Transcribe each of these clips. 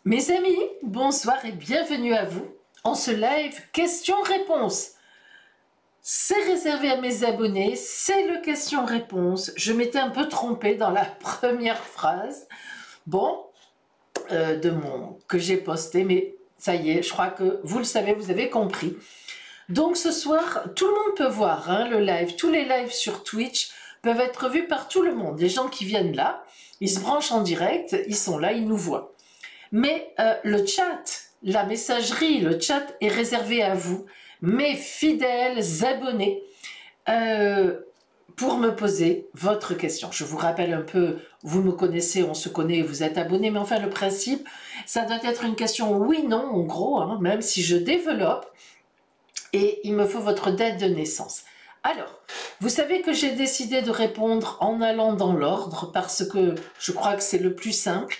Mes amis, bonsoir et bienvenue à vous en ce live questions-réponses. C'est réservé à mes abonnés, c'est le question-réponse. Je m'étais un peu trompée dans la première phrase, que j'ai posté, mais ça y est, je crois que vous le savez, vous avez compris. Donc ce soir, tout le monde peut voir le live, tous les lives sur Twitch peuvent être vus par tout le monde. Les gens qui viennent là, ils se branchent en direct, ils sont là, ils nous voient. Mais le chat, la messagerie, le chat est réservé à vous, mes fidèles abonnés, pour me poser votre question. Je vous rappelle un peu, vous me connaissez, on se connaît, vous êtes abonnés, mais enfin le principe, ça doit être une question oui-non, en gros, même si je développe, et il me faut votre date de naissance. Alors, vous savez que j'ai décidé de répondre en allant dans l'ordre, parce que je crois que c'est le plus simple.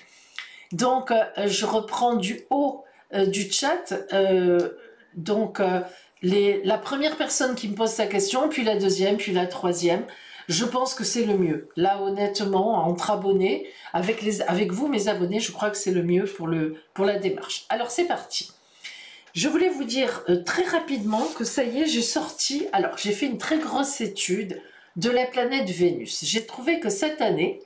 Donc, je reprends du haut du chat, la première personne qui me pose sa question, puis la deuxième, puis la troisième. Je pense que c'est le mieux. Là, honnêtement, entre abonnés, avec vous, mes abonnés, je crois que c'est le mieux pour la démarche. Alors, c'est parti. Je voulais vous dire très rapidement que ça y est, j'ai fait une très grosse étude de la planète Vénus. J'ai trouvé que cette année,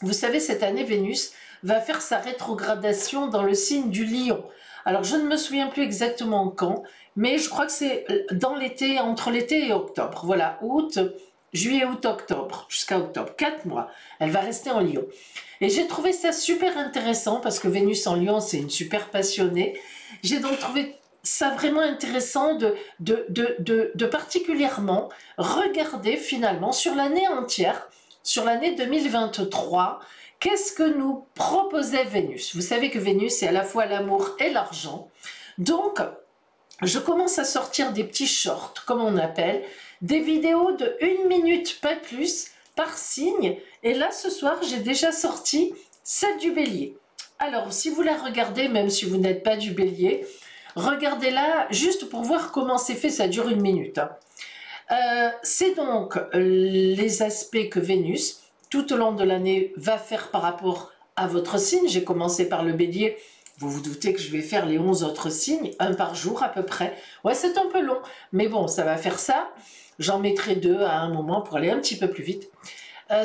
vous savez, cette année, Vénus va faire sa rétrogradation dans le signe du Lion. Alors, je ne me souviens plus exactement quand, mais je crois que c'est dans l'été, entre l'été et octobre. Voilà, juillet, août, octobre, jusqu'à octobre, 4 mois. Elle va rester en Lion. Et j'ai trouvé ça super intéressant parce que Vénus en Lion, c'est une super passionnée. J'ai donc trouvé ça vraiment intéressant de particulièrement regarder finalement sur l'année entière, sur l'année 2023, qu'est-ce que nous proposait Vénus? Vous savez que Vénus, c'est à la fois l'amour et l'argent. Donc, je commence à sortir des petits shorts, comme on appelle, des vidéos de 1 minute, pas plus, par signe. Et là, ce soir, j'ai déjà sorti celle du Bélier. Alors, si vous la regardez, même si vous n'êtes pas du Bélier, regardez-la juste pour voir comment c'est fait, ça dure 1 minute. C'est donc les aspects que Vénus, tout au long de l'année, va faire par rapport à votre signe. J'ai commencé par le Bélier. Vous vous doutez que je vais faire les 11 autres signes, un par jour à peu près. Ouais, c'est un peu long, mais bon, ça va faire ça. J'en mettrai 2 à un moment pour aller un petit peu plus vite.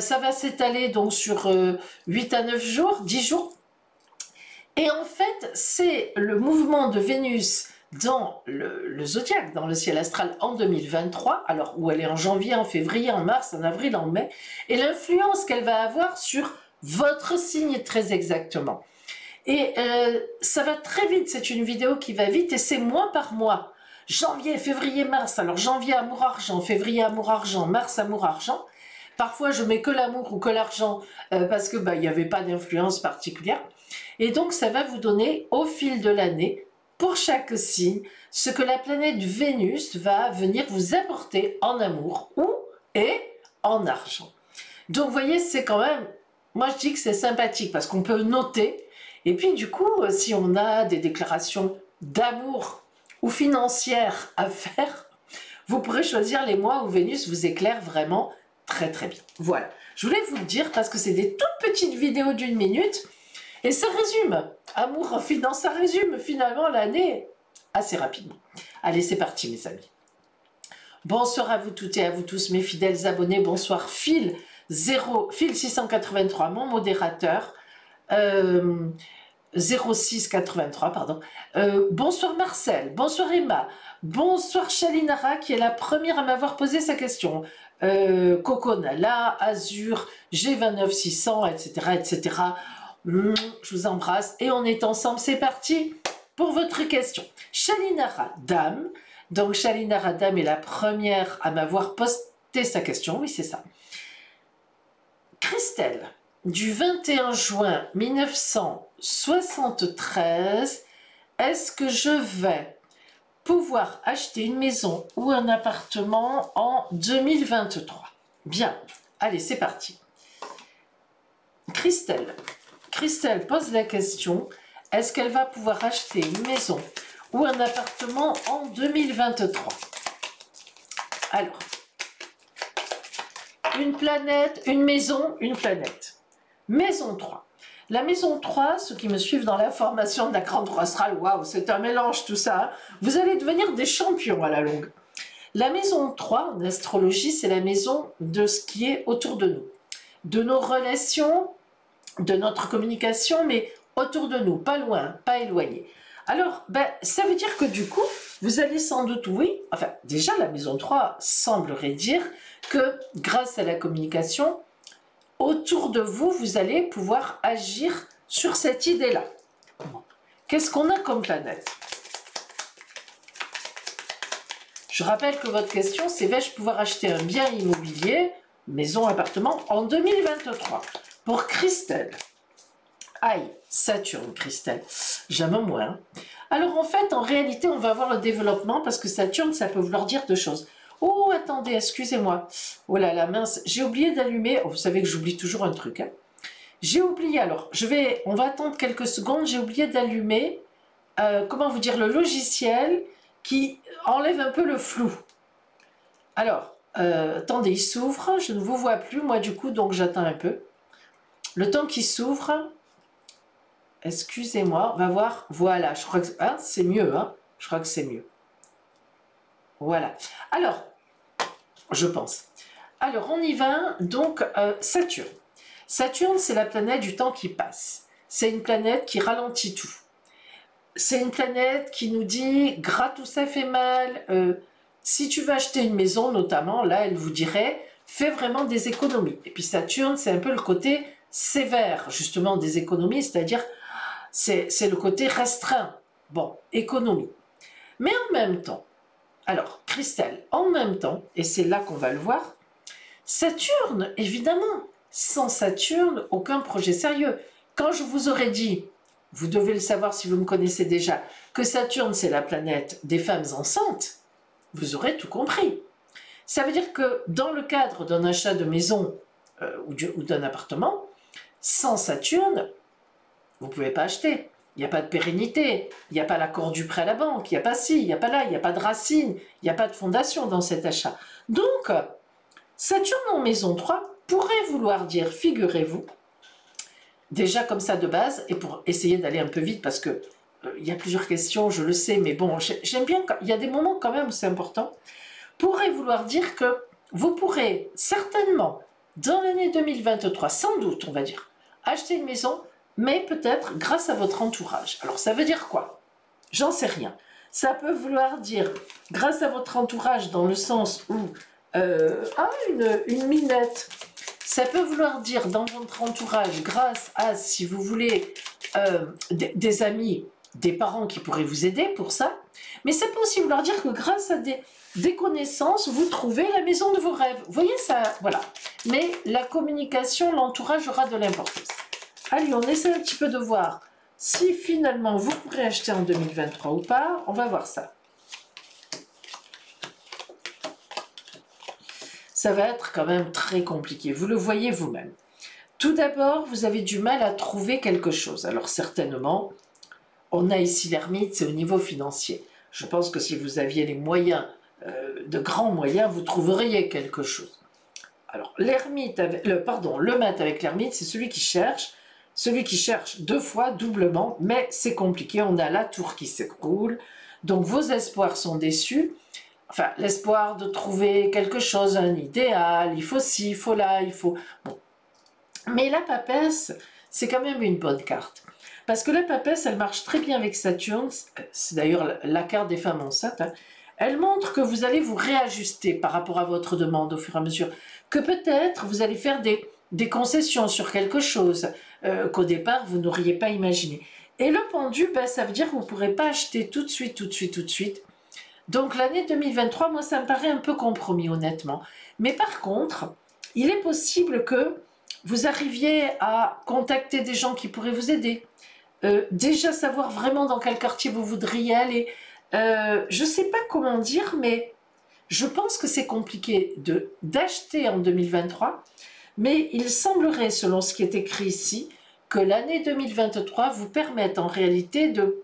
Ça va s'étaler donc sur 8 à 9 jours, 10 jours. Et en fait, c'est le mouvement de Vénus dans le zodiaque, dans le ciel astral en 2023, alors où elle est en janvier, en février, en mars, en avril, en mai, et l'influence qu'elle va avoir sur votre signe très exactement. Et ça va très vite, c'est une vidéo qui va vite et c'est mois par mois. Janvier, février, mars, alors janvier amour argent, février amour argent, mars amour argent. Parfois je mets que l'amour ou que l'argent parce que il n'y avait pas d'influence particulière. Et donc ça va vous donner au fil de l'année, pour chaque signe, ce que la planète Vénus va venir vous apporter en amour et en argent. Donc vous voyez, c'est quand même, moi je dis que c'est sympathique parce qu'on peut noter. Et puis du coup, si on a des déclarations d'amour ou financières à faire, vous pourrez choisir les mois où Vénus vous éclaire vraiment très très bien. Voilà, je voulais vous le dire parce que c'est des toutes petites vidéos d'1 minute et ça résume, amour, finance, ça résume finalement l'année assez rapidement. Allez, c'est parti mes amis. Bonsoir à vous toutes et à vous tous mes fidèles abonnés, bonsoir Phil 683, mon modérateur, 0683, pardon. Bonsoir Marcel, bonsoir Emma, bonsoir Chalinara qui est la première à m'avoir posé sa question. Coconala, Azur, G29600, etc., etc. Je vous embrasse et on est ensemble, c'est parti pour votre question. Chalinara Dame, donc Chalinara Dame est la première à m'avoir posté sa question, oui c'est ça. Christelle, du 21 juin 1973, est-ce que je vais pouvoir acheter une maison ou un appartement en 2023? Bien, allez c'est parti. Christelle pose la question, est-ce qu'elle va pouvoir acheter une maison ou un appartement en 2023? Alors, une planète, une maison, une planète. Maison 3. La maison 3, ceux qui me suivent dans la formation de la grande roue astrale, waouh, c'est un mélange tout ça, hein. Vous allez devenir des champions à la longue. La maison 3, en astrologie, c'est la maison de ce qui est autour de nous. De nos relations, de notre communication, mais autour de nous, pas loin, pas éloigné. Alors, ça veut dire que du coup, vous allez sans doute, oui, enfin, déjà la maison 3 semblerait dire que grâce à la communication, autour de vous, vous allez pouvoir agir sur cette idée-là. Qu'est-ce qu'on a comme planète? Je rappelle que votre question, c'est vais-je pouvoir acheter un bien immobilier, maison, appartement, en 2023? Pour Christelle. Aïe, Saturne, Christelle. J'aime moins. Hein. Alors en fait, en réalité, on va voir le développement parce que Saturne, ça peut vouloir dire deux choses. Oh, attendez, excusez-moi. Oh là là, mince, j'ai oublié d'allumer. Oh, vous savez que j'oublie toujours un truc. Hein. J'ai oublié, alors, on va attendre quelques secondes. J'ai oublié d'allumer, comment vous dire, le logiciel qui enlève un peu le flou. Alors, attendez, il s'ouvre. Je ne vous vois plus, moi, du coup, donc j'attends un peu. Le temps qu'il s'ouvre, excusez-moi, on va voir. Voilà, je crois que hein, c'est mieux. Hein, je crois que c'est mieux. Voilà. Alors, je pense. Alors, on y va. Donc, Saturne. Saturne, c'est la planète du temps qui passe. C'est une planète qui ralentit tout. C'est une planète qui nous dit, gras tout ça fait mal. Si tu veux acheter une maison, notamment, là, elle vous dirait, fais vraiment des économies. Et puis Saturne, c'est un peu le côté sévère, justement, des économies, c'est-à-dire, c'est le côté restreint. Bon, économie. Mais en même temps, alors, Christelle, en même temps, et c'est là qu'on va le voir, Saturne, évidemment, sans Saturne, aucun projet sérieux. Quand je vous aurais dit, vous devez le savoir si vous me connaissez déjà, que Saturne, c'est la planète des femmes enceintes, vous aurez tout compris. Ça veut dire que dans le cadre d'un achat de maison ou d'un appartement, sans Saturne, vous ne pouvez pas acheter. Il n'y a pas de pérennité, il n'y a pas l'accord du prêt à la banque, il n'y a pas ci, il n'y a pas là, il n'y a pas de racine, il n'y a pas de fondation dans cet achat. Donc, Saturne en maison 3 pourrait vouloir dire, figurez-vous, déjà comme ça de base, et pour essayer d'aller un peu vite, parce que il y a plusieurs questions, je le sais, mais bon, j'aime bien, il y a des moments quand même où c'est important, pourrait vouloir dire que vous pourrez certainement, dans l'année 2023, sans doute, on va dire, acheter une maison, mais peut-être grâce à votre entourage. Alors ça veut dire quoi? J'en sais rien. Ça peut vouloir dire grâce à votre entourage dans le sens où une minette. Ça peut vouloir dire dans votre entourage grâce à, si vous voulez, des amis, des parents qui pourraient vous aider pour ça. Mais ça peut aussi vouloir dire que grâce à des connaissances, vous trouvez la maison de vos rêves. Vous voyez ça? Voilà. Mais la communication, l'entourage aura de l'importance. Allez, on essaie un petit peu de voir si finalement vous pourrez acheter en 2023 ou pas. On va voir ça. Ça va être quand même très compliqué. Vous le voyez vous-même. Tout d'abord, vous avez du mal à trouver quelque chose. Alors certainement, on a ici l'ermite, c'est au niveau financier. Je pense que si vous aviez les moyens, de grands moyens, vous trouveriez quelque chose. Alors l'ermite, le mat avec l'ermite, c'est celui qui cherche deux fois, doublement, mais c'est compliqué, on a la tour qui s'écroule, donc vos espoirs sont déçus, enfin l'espoir de trouver quelque chose, un idéal, il faut ci, il faut là, il faut... Bon. Mais la papesse, c'est quand même une bonne carte, parce que la papesse, elle marche très bien avec Saturne, c'est d'ailleurs la carte des femmes enceintes, hein. Elle montre que vous allez vous réajuster par rapport à votre demande au fur et à mesure, que peut-être vous allez faire des concessions sur quelque chose qu'au départ vous n'auriez pas imaginé. Et le pendu, ça veut dire que vous ne pourrez pas acheter tout de suite. Donc l'année 2023, moi ça me paraît un peu compromis honnêtement. Mais par contre, il est possible que vous arriviez à contacter des gens qui pourraient vous aider. Déjà savoir vraiment dans quel quartier vous voudriez aller. Je ne sais pas comment dire, mais je pense que c'est compliqué d'acheter en 2023. Mais il semblerait, selon ce qui est écrit ici, que l'année 2023 vous permette en réalité de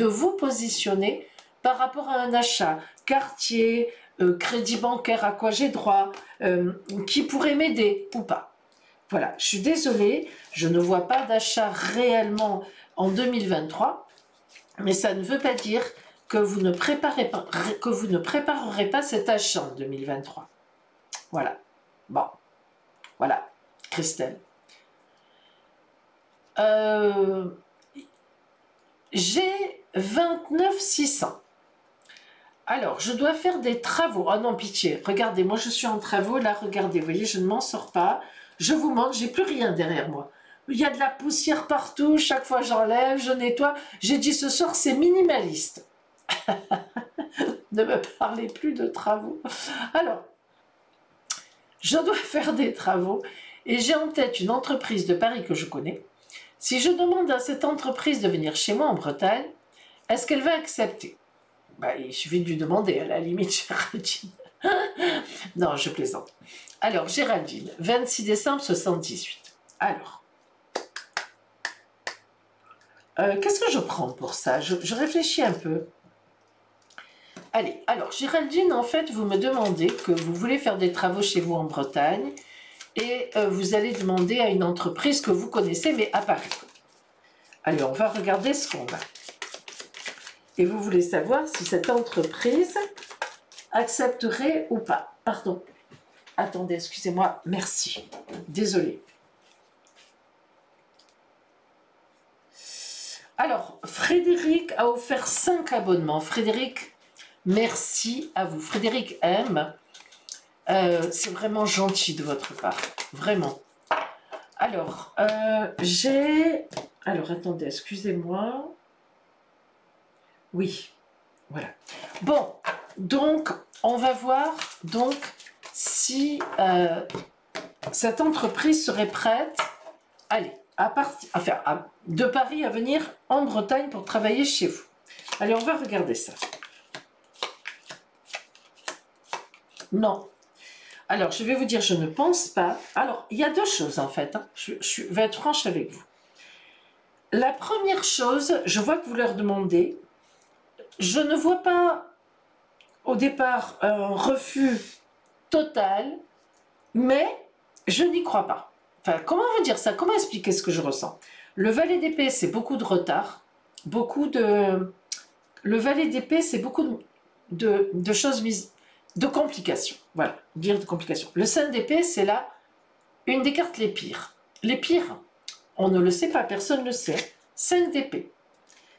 vous positionner par rapport à un achat, quartier, crédit bancaire, à quoi j'ai droit, qui pourrait m'aider ou pas. Voilà, je suis désolée, je ne vois pas d'achat réellement en 2023, mais ça ne veut pas dire que vous ne préparerez pas cet achat en 2023. Voilà. Bon, voilà, Christelle. J'ai 29 600. Alors, je dois faire des travaux. Oh non, pitié. Regardez, moi, je suis en travaux. Là, regardez, vous voyez, je ne m'en sors pas. Je vous montre, j'ai plus rien derrière moi. Il y a de la poussière partout. Chaque fois, j'enlève, je nettoie. J'ai dit ce soir, c'est minimaliste. Ne me parlez plus de travaux. Alors, je dois faire des travaux et j'ai en tête une entreprise de Paris que je connais. Si je demande à cette entreprise de venir chez moi en Bretagne, est-ce qu'elle va accepter? Ben, il suffit de lui demander, à la limite, Géraldine. Non, je plaisante. Alors, Géraldine, 26 décembre 78. Alors, qu'est-ce que je prends pour ça? Je réfléchis un peu. Allez, alors, Géraldine, en fait, vous me demandez que vous voulez faire des travaux chez vous en Bretagne et vous allez demander à une entreprise que vous connaissez, mais à Paris. Allez, on va regarder ce qu'on a. Et vous voulez savoir si cette entreprise accepterait ou pas. Pardon. Attendez, excusez-moi. Merci. Désolée. Alors, Frédéric a offert 5 abonnements. Frédéric, merci à vous. Frédéric M. C'est vraiment gentil de votre part. Vraiment. Alors, j'ai... Alors, attendez, excusez-moi. Oui, voilà. Bon, donc, on va voir donc si cette entreprise serait prête, allez, de Paris à venir en Bretagne pour travailler chez vous. Allez, on va regarder ça. Non. Alors, je vais vous dire, je ne pense pas. Alors, il y a deux choses en fait. Hein. Je vais être franche avec vous. La première chose, je vois que vous leur demandez. Je ne vois pas au départ un refus total, mais je n'y crois pas. Enfin, comment vous dire ça? Comment expliquer ce que je ressens? Le valet d'épée, c'est beaucoup de retard, Le valet d'épée, c'est beaucoup de choses mises, de complications. Voilà, dire de complications. Le 5 d'épée, c'est là une des cartes les pires. Les pires, on ne le sait pas, personne ne le sait. 5 d'épée,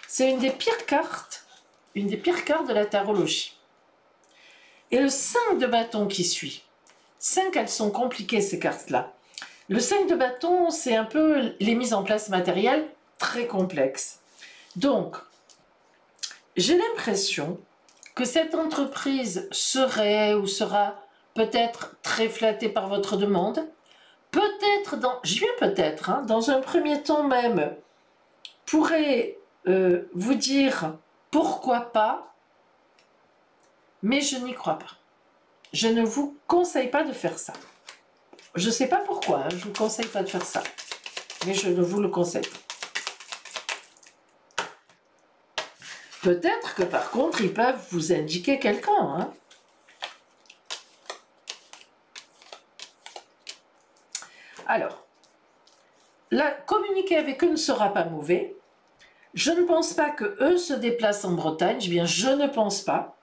c'est une des pires cartes de la tarologie. Et le 5 de bâton qui suit. 5, elles sont compliquées ces cartes-là. Le 5 de bâton, c'est un peu les mises en place matérielles très complexes. Donc, j'ai l'impression que cette entreprise serait ou sera peut-être très flattée par votre demande. Peut-être, je viens peut-être, hein, dans un premier temps même, pourrait vous dire pourquoi pas, mais je n'y crois pas. Je ne vous conseille pas de faire ça. Je ne sais pas pourquoi, hein, je ne vous conseille pas de faire ça, mais je ne vous le conseille pas. Peut-être que par contre, ils peuvent vous indiquer quelqu'un. Hein. Alors, communiquer avec eux ne sera pas mauvais. Je ne pense pas que eux se déplacent en Bretagne, bien je ne pense pas,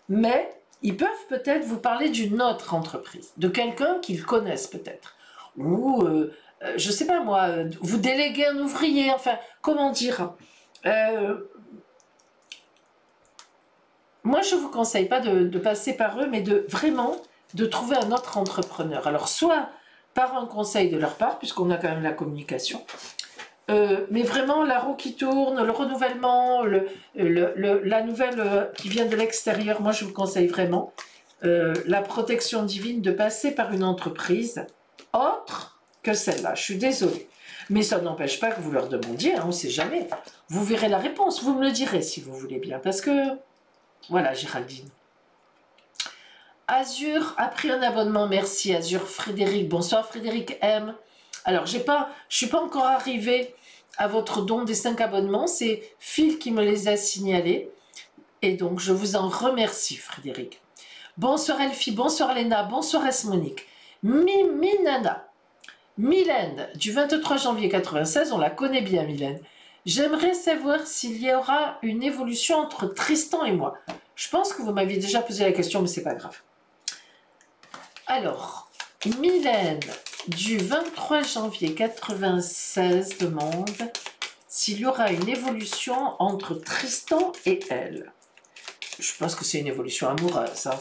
mais ils peuvent peut-être vous parler d'une autre entreprise, de quelqu'un qu'ils connaissent peut-être, ou je ne sais pas moi, vous déléguer un ouvrier, enfin, comment dire, moi je ne vous conseille pas de passer par eux, mais vraiment de trouver un autre entrepreneur. Alors soit par un conseil de leur part, puisqu'on a quand même la communication, mais vraiment la roue qui tourne, le renouvellement, la nouvelle qui vient de l'extérieur, moi je vous conseille vraiment la protection divine de passer par une entreprise autre que celle-là. Je suis désolée. Mais ça n'empêche pas que vous leur demandiez, hein, on ne sait jamais. Vous verrez la réponse, vous me le direz si vous voulez bien. Parce que, voilà Géraldine. Azur a pris un abonnement, merci Azur. Frédéric, bonsoir Frédéric M. Alors, je ne suis pas encore arrivée à votre don des 5 abonnements, c'est Phil qui me les a signalés. Et donc, je vous en remercie, Frédéric. Bonsoir Elfie, bonsoir Léna, bonsoir Esmonique. Mimi Nana. Mylène, du 23 janvier 96, on la connaît bien, Mylène. J'aimerais savoir s'il y aura une évolution entre Tristan et moi. Je pense que vous m'aviez déjà posé la question, mais c'est pas grave. Alors, Mylène, du 23 janvier 96, demande s'il y aura une évolution entre Tristan et elle. Je pense que c'est une évolution amoureuse, hein,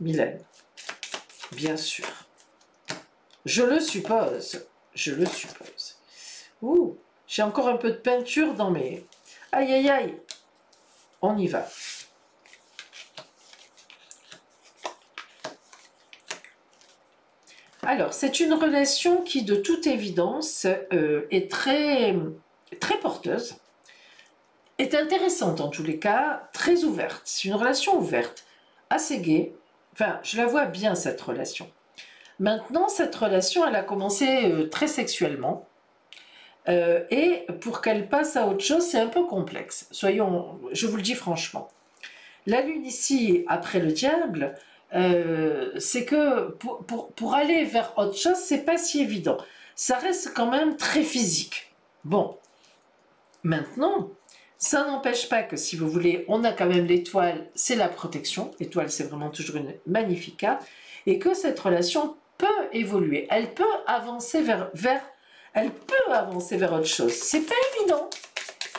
Mylène. Bien sûr. Je le suppose. Je le suppose. Ouh, j'ai encore un peu de peinture dans mes... Aïe, aïe, aïe. On y va. Alors, c'est une relation qui, de toute évidence, est très porteuse, est intéressante en tous les cas, très ouverte. C'est une relation ouverte, assez gaie. Enfin, je la vois bien, cette relation. Maintenant, cette relation, elle a commencé très sexuellement. Et pour qu'elle passe à autre chose, c'est un peu complexe. Soyons, je vous le dis franchement. La lune ici, après le diable, c'est que pour aller vers autre chose, c'est pas si évident. Ça reste quand même très physique. Bon, maintenant, ça n'empêche pas que si vous voulez, on a quand même l'étoile, c'est la protection. L'étoile, c'est vraiment toujours une magnifique carte. Et que cette relation peut évoluer. Elle peut avancer elle peut avancer vers autre chose. C'est pas évident.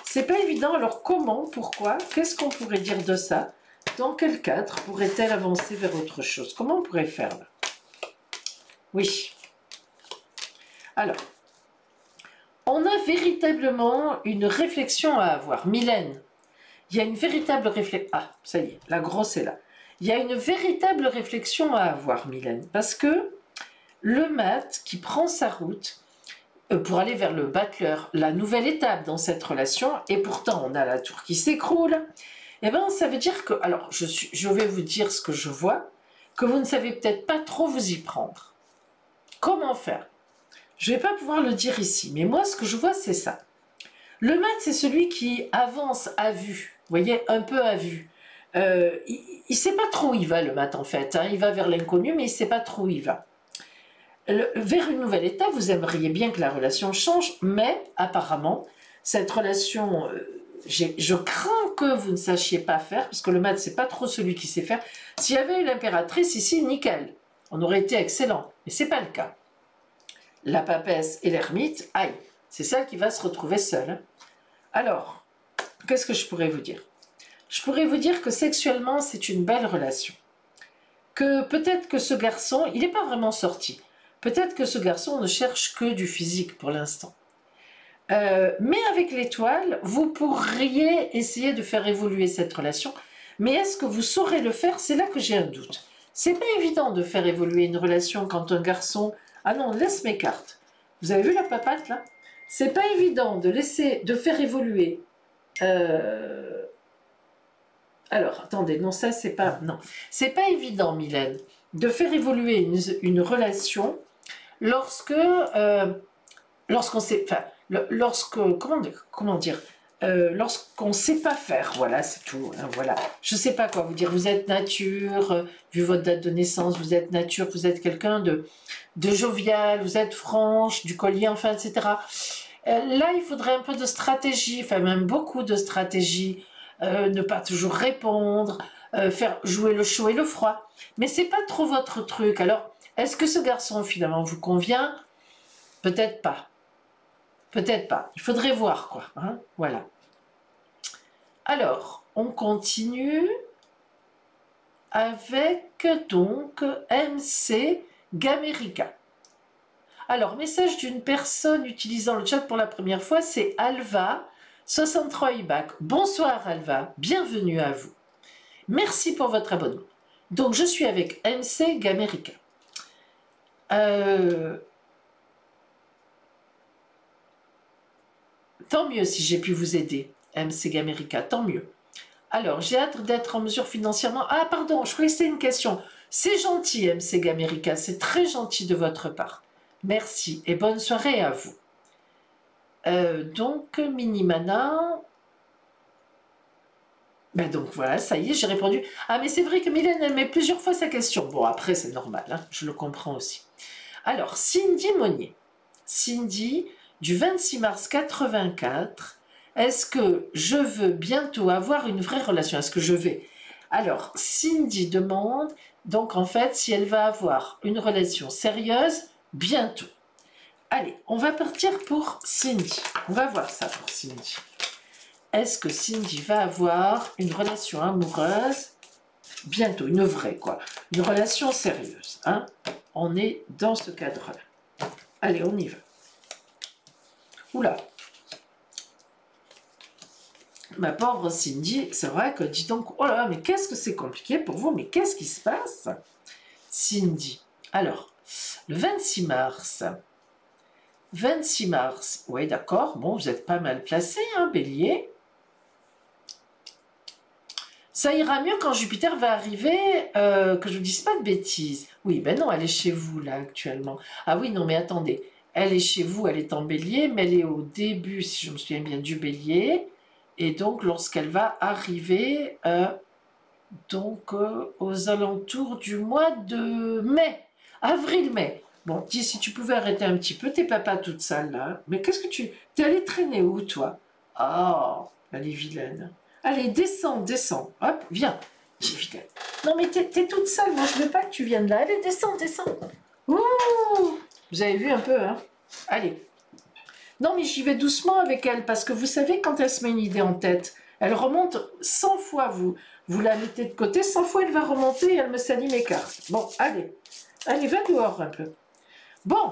C'est pas évident. Alors comment, pourquoi, qu'est-ce qu'on pourrait dire de ça? Dans quel cadre pourrait-elle avancer vers autre chose? Comment on pourrait faire là? Oui. Alors, on a véritablement une réflexion à avoir. Mylène, il y a une véritable réflexion. Ah, ça y est, la grosse est là. Il y a une véritable réflexion à avoir, Mylène, parce que le mat qui prend sa route pour aller vers le battleur, la nouvelle étape dans cette relation, et pourtant on a la tour qui s'écroule, eh bien ça veut dire que, alors je vais vous dire ce que je vois, que vous ne savez peut-être pas trop vous y prendre. Comment faire? Je ne vais pas pouvoir le dire ici, mais moi ce que je vois c'est ça. Le mat c'est celui qui avance à vue, vous voyez, un peu à vue. Il ne sait pas trop où il va le mat en fait, hein. Il va vers l'inconnu mais il ne sait pas trop où il va. Vers une nouvelle étape, vous aimeriez bien que la relation change, mais apparemment, cette relation, je crains que vous ne sachiez pas faire, parce que le mat, c'est pas trop celui qui sait faire. S'il y avait eu l'impératrice ici, nickel, on aurait été excellent, mais c'est pas le cas. La papesse et l'ermite, aïe, c'est celle qui va se retrouver seule. Hein. Alors, qu'est-ce que je pourrais vous dire? Je pourrais vous dire que sexuellement, c'est une belle relation. Que peut-être que ce garçon, il n'est pas vraiment sorti. Peut-être que ce garçon ne cherche que du physique pour l'instant. Mais avec l'étoile, vous pourriez essayer de faire évoluer cette relation. Mais est-ce que vous saurez le faire? C'est là que j'ai un doute. C'est pas évident de faire évoluer une relation quand un garçon... Ah non, laisse mes cartes. Vous avez vu la papate là? C'est pas évident de faire évoluer... Alors, attendez, non, ça c'est pas... Non, c'est pas évident, Mylène, de faire évoluer une relation lorsqu'on sait, enfin, comment dire, lorsqu'on sait pas faire, voilà, c'est tout, hein, voilà. Je sais pas quoi vous dire, vous êtes nature, vu votre date de naissance, vous êtes nature, vous êtes quelqu'un de jovial, vous êtes franche, du collier, enfin, etc. Là, il faudrait un peu de stratégie, enfin même beaucoup de stratégie, ne pas toujours répondre, faire jouer le chaud et le froid, mais c'est pas trop votre truc, alors... Est-ce que ce garçon, finalement, vous convient? Peut-être pas. Peut-être pas. Il faudrait voir, quoi. Hein, voilà. Alors, on continue avec, donc, MC Gamerica. Alors, message d'une personne utilisant le chat pour la première fois, c'est Alva, 63 IBAC. Bonsoir, Alva. Bienvenue à vous. Merci pour votre abonnement. Donc, je suis avec MC Gamerica. Tant mieux si j'ai pu vous aider, MC Gamerica, tant mieux. Alors, j'ai hâte d'être en mesure financièrement... Ah, pardon, je croyais que c'était une question. C'est gentil, MC Gamerica, c'est très gentil de votre part. Merci et bonne soirée à vous. Donc, Minimana... Ben donc voilà, ça y est, j'ai répondu. Ah, mais c'est vrai que Mylène, elle met plusieurs fois sa question. Bon, après, c'est normal, hein, je le comprends aussi. Alors, Cindy Monnier. Cindy, du 26 mars 84, est-ce que je veux bientôt avoir une vraie relation? Est-ce que je vais? Alors, Cindy demande, donc en fait, si elle va avoir une relation sérieuse bientôt. Allez, on va partir pour Cindy. On va voir ça pour Cindy. Est-ce que Cindy va avoir une relation amoureuse bientôt? Une vraie, quoi. Une relation sérieuse. Hein? On est dans ce cadre-là. Allez, on y va. Oula. Ma pauvre Cindy, c'est vrai que, dis donc, oh là, mais qu'est-ce que c'est compliqué pour vous? Mais qu'est-ce qui se passe? Cindy. Alors, le 26 mars. 26 mars. Oui, d'accord. Bon, vous êtes pas mal placé, hein, Bélier. Ça ira mieux quand Jupiter va arriver, que je ne vous dise pas de bêtises. Oui, ben non, elle est chez vous, là, actuellement. Ah oui, non, mais attendez. Elle est chez vous, elle est en Bélier, mais elle est au début, si je me souviens bien, du Bélier. Et donc, lorsqu'elle va arriver, aux alentours du mois de mai. Avril-mai. Bon, dis, si tu pouvais arrêter un petit peu, t'es papa toute seule, là. Mais qu'est-ce que tu... T'es allée traîner où, toi? Oh, elle est vilaine. Allez, descends, descends. Hop, viens. Vilaine. Non, mais t'es toute seule. Moi, je veux pas que tu viennes là. Allez, descends, descends. Ouh, vous avez vu un peu, hein? Allez. Non, mais j'y vais doucement avec elle, parce que vous savez, quand elle se met une idée en tête, elle remonte 100 fois, vous la mettez de côté, 100 fois elle va remonter et elle me salit mes cartes. Bon, allez. Allez, va dehors un peu. Bon,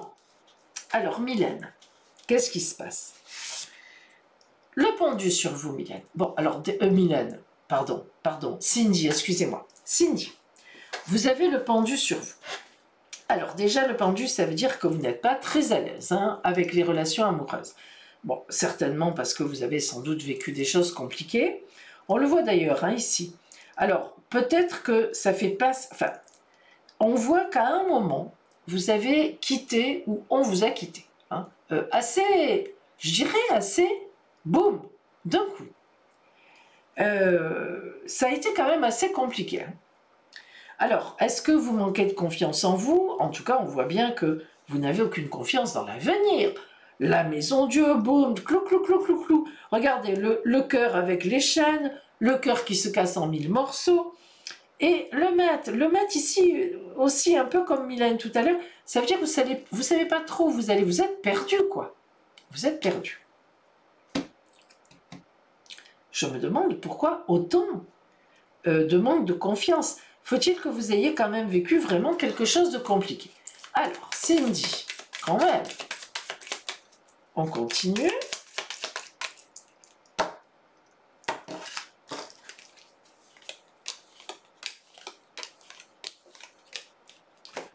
alors, Mylène, qu'est-ce qui se passe? Le pendu sur vous, Mylène. Bon, alors, Mylène, pardon, Cindy, excusez-moi. Cindy, vous avez le pendu sur vous. Alors, déjà, le pendu, ça veut dire que vous n'êtes pas très à l'aise hein, avec les relations amoureuses. Bon, certainement parce que vous avez sans doute vécu des choses compliquées. On le voit d'ailleurs, hein, ici. Alors, peut-être que ça fait pas... Enfin, on voit qu'à un moment, vous avez quitté, ou on vous a quitté. Hein, assez, je dirais assez... Boum, d'un coup. Ça a été quand même assez compliqué. Hein. Alors, est-ce que vous manquez de confiance en vous? En tout cas, on voit bien que vous n'avez aucune confiance dans l'avenir. La maison Dieu, boum, clou, clou, clou, clou, clou. Regardez, le cœur avec les chaînes, le cœur qui se casse en 1000 morceaux. Et le mat ici, aussi un peu comme Mylène tout à l'heure, ça veut dire que vous savez pas trop où vous allez, vous êtes perdu, quoi. Vous êtes perdu. Je me demande pourquoi autant de manque de confiance. Faut-il que vous ayez quand même vécu vraiment quelque chose de compliqué? Alors, Cindy, quand même, on continue.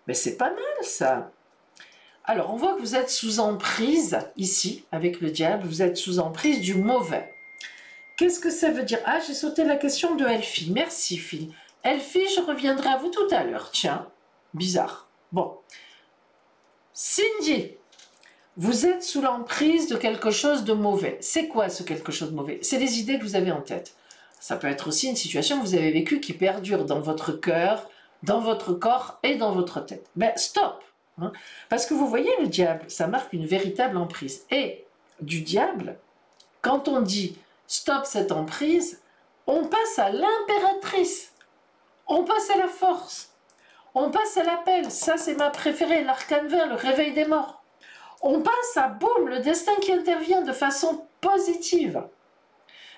Mais c'est pas mal, ça. Alors, on voit que vous êtes sous emprise, ici, avec le diable, vous êtes sous emprise du mauvais. Qu'est-ce que ça veut dire? Ah, j'ai sauté la question de Elfie. Merci, Phil. Elfie, je reviendrai à vous tout à l'heure. Tiens, bizarre. Bon. Cindy, vous êtes sous l'emprise de quelque chose de mauvais. C'est quoi ce quelque chose de mauvais? C'est les idées que vous avez en tête. Ça peut être aussi une situation que vous avez vécue qui perdure dans votre cœur, dans votre corps et dans votre tête. Ben, stop! Hein, parce que vous voyez, le diable, ça marque une véritable emprise. Et du diable, quand on dit stop cette emprise, on passe à l'impératrice, on passe à la force, on passe à l'appel, ça c'est ma préférée, l'arcane vert, le réveil des morts. On passe à boum, le destin qui intervient de façon positive.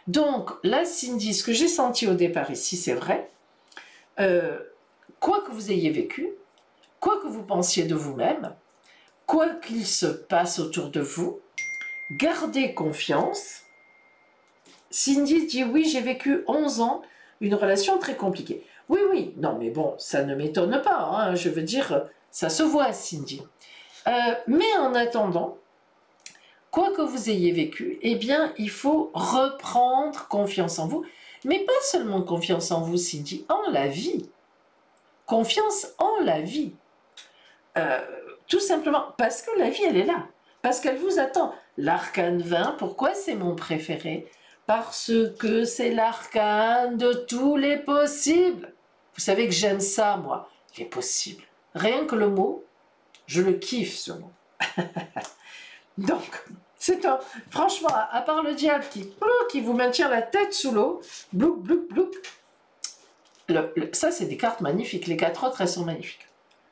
Donc là, Cindy, ce que j'ai senti au départ ici, c'est vrai, quoi que vous ayez vécu, quoi que vous pensiez de vous-même, quoi qu'il se passe autour de vous, gardez confiance. Cindy dit oui, j'ai vécu 11 ans, une relation très compliquée. Oui, oui, non mais bon, ça ne m'étonne pas, hein, je veux dire, ça se voit Cindy. Mais en attendant, quoi que vous ayez vécu, eh bien, il faut reprendre confiance en vous, mais pas seulement confiance en vous Cindy, en la vie. Confiance en la vie. Tout simplement parce que la vie, elle est là, parce qu'elle vous attend. L'arcane 20, pourquoi c'est mon préféré? Parce que c'est l'arcane de tous les possibles. Vous savez que j'aime ça, moi, les possibles. Rien que le mot, je le kiffe, ce mot. Donc, c'est un... Franchement, à part le diable qui vous maintient la tête sous l'eau, blouk, blouk, blouk, ça, c'est des cartes magnifiques. Les 4 autres, elles sont magnifiques.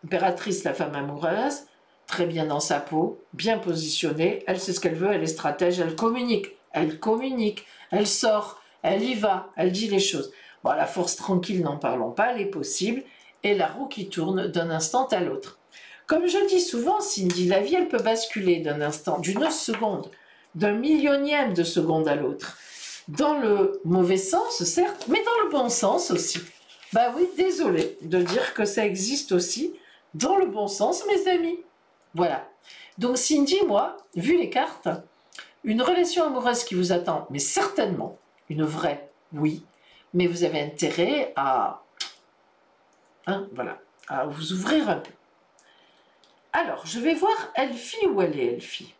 Impératrice, la femme amoureuse, très bien dans sa peau, bien positionnée, elle sait ce qu'elle veut, elle est stratège, elle communique, elle sort, elle y va, elle dit les choses. Bon, la force tranquille, n'en parlons pas, elle est possible, et la roue qui tourne d'un instant à l'autre. Comme je dis souvent, Cindy, la vie, elle peut basculer d'un instant, d'une seconde, d'un millionième de seconde à l'autre. Dans le mauvais sens, certes, mais dans le bon sens aussi. Bah oui, désolé de dire que ça existe aussi dans le bon sens, mes amis. Voilà. Donc Cindy, moi, vu les cartes, une relation amoureuse qui vous attend, mais certainement, une vraie, oui, mais vous avez intérêt à, voilà, à vous ouvrir un peu. Alors, je vais voir Elfie, où elle est, Elfie?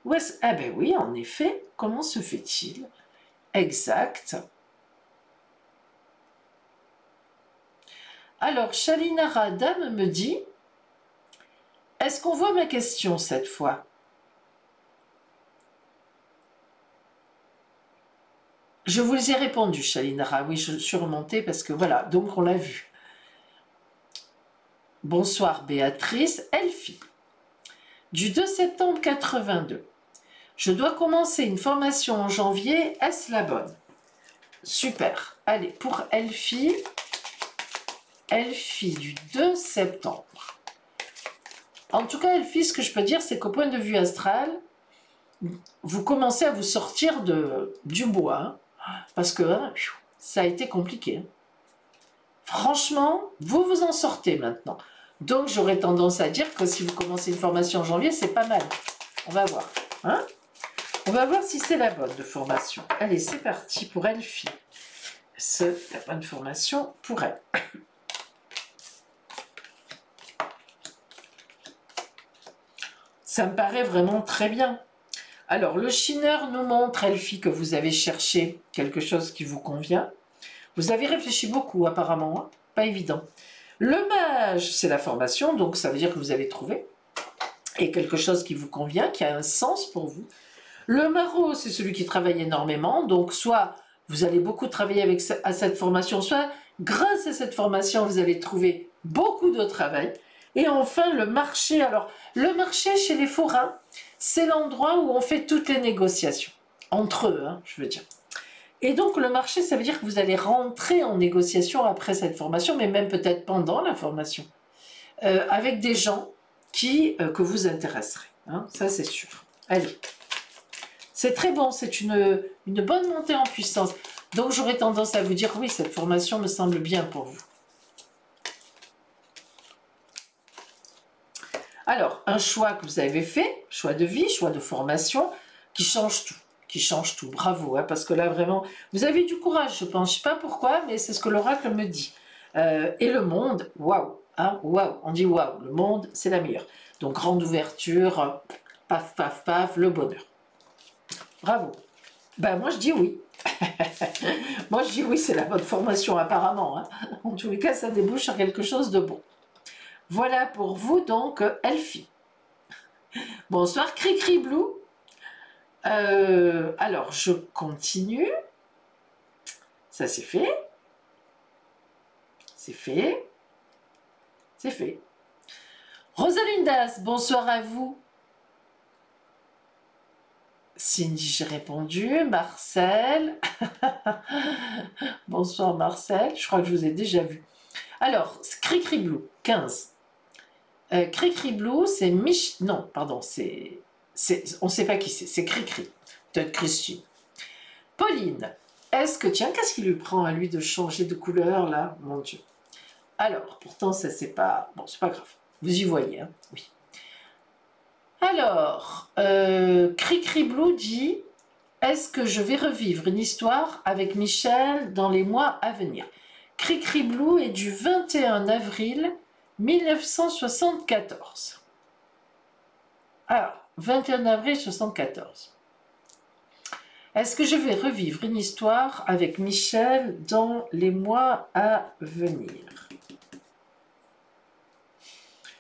Où est-ce... Ah ben oui, en effet, comment se fait-il? Exact. Alors, Shalinara Dame me dit, est-ce qu'on voit ma question cette fois? Je vous ai répondu, Shalinara. Oui, je suis remontée parce que voilà, donc on l'a vu. Bonsoir Béatrice. Elfie. Du 2 septembre 82. Je dois commencer une formation en janvier. Est-ce la bonne? Super. Allez, pour Elfie. Elfie du 2 septembre. En tout cas, Elfie, ce que je peux dire, c'est qu'au point de vue astral, vous commencez à vous sortir du bois. Parce que ça a été compliqué. Franchement, vous vous en sortez maintenant. Donc, j'aurais tendance à dire que si vous commencez une formation en janvier, c'est pas mal. On va voir. Hein? On va voir si c'est la bonne de formation. Allez, c'est parti pour Elfie. C'est la bonne formation pour elle. Ça me paraît vraiment très bien. Alors, le chineur nous montre, Elfie, que vous avez cherché quelque chose qui vous convient. Vous avez réfléchi beaucoup, apparemment. Hein? Pas évident. Le mage, c'est la formation, donc ça veut dire que vous avez trouvé. Et quelque chose qui vous convient, qui a un sens pour vous. Le maraud, c'est celui qui travaille énormément. Donc, soit vous allez beaucoup travailler à cette formation, soit grâce à cette formation, vous allez trouver beaucoup de travail. Et enfin, le marché. Alors, le marché chez les forains, c'est l'endroit où on fait toutes les négociations. Entre eux, hein, je veux dire. Et donc, le marché, ça veut dire que vous allez rentrer en négociation après cette formation, mais même peut-être pendant la formation, avec des gens que vous intéresserez. Hein, ça, c'est sûr. Allez. C'est très bon, c'est une bonne montée en puissance. Donc, j'aurais tendance à vous dire, oui, cette formation me semble bien pour vous. Alors, un choix que vous avez fait, choix de vie, choix de formation, qui change tout. Qui change tout, bravo, hein, parce que là, vraiment, vous avez du courage, je pense. Je ne sais pas pourquoi, mais c'est ce que l'oracle me dit. Et le monde, waouh, hein, waouh, on dit waouh, le monde, c'est la meilleure. Donc, grande ouverture, paf, paf, paf, le bonheur. Bravo. Ben, moi, je dis oui. Moi, je dis oui, c'est la bonne formation, apparemment. Hein. En tous les cas, ça débouche sur quelque chose de bon. Voilà pour vous, donc, Elfie. Bonsoir, Cricri Blue. Alors, je continue. Ça, c'est fait. C'est fait. C'est fait. Rosalindas, bonsoir à vous. Cindy, j'ai répondu. Marcel. Bonsoir, Marcel. Je crois que je vous ai déjà vu. Alors, Cricri Blue, 15. Cricri Blue, c'est Non, pardon, c'est... On ne sait pas qui c'est Cricri. Peut-être Christine. Pauline, est-ce que... Tiens, qu'est-ce qui lui prend à lui de changer de couleur, là? Mon Dieu. Alors, pourtant, ça, c'est pas... Bon, c'est pas grave. Vous y voyez, hein? Oui. Alors, Cricri Blue dit, est-ce que je vais revivre une histoire avec Michel dans les mois à venir? Cricri Blue est du 21 avril 1974. Alors, 21 avril 1974. Est-ce que je vais revivre une histoire avec Michel dans les mois à venir?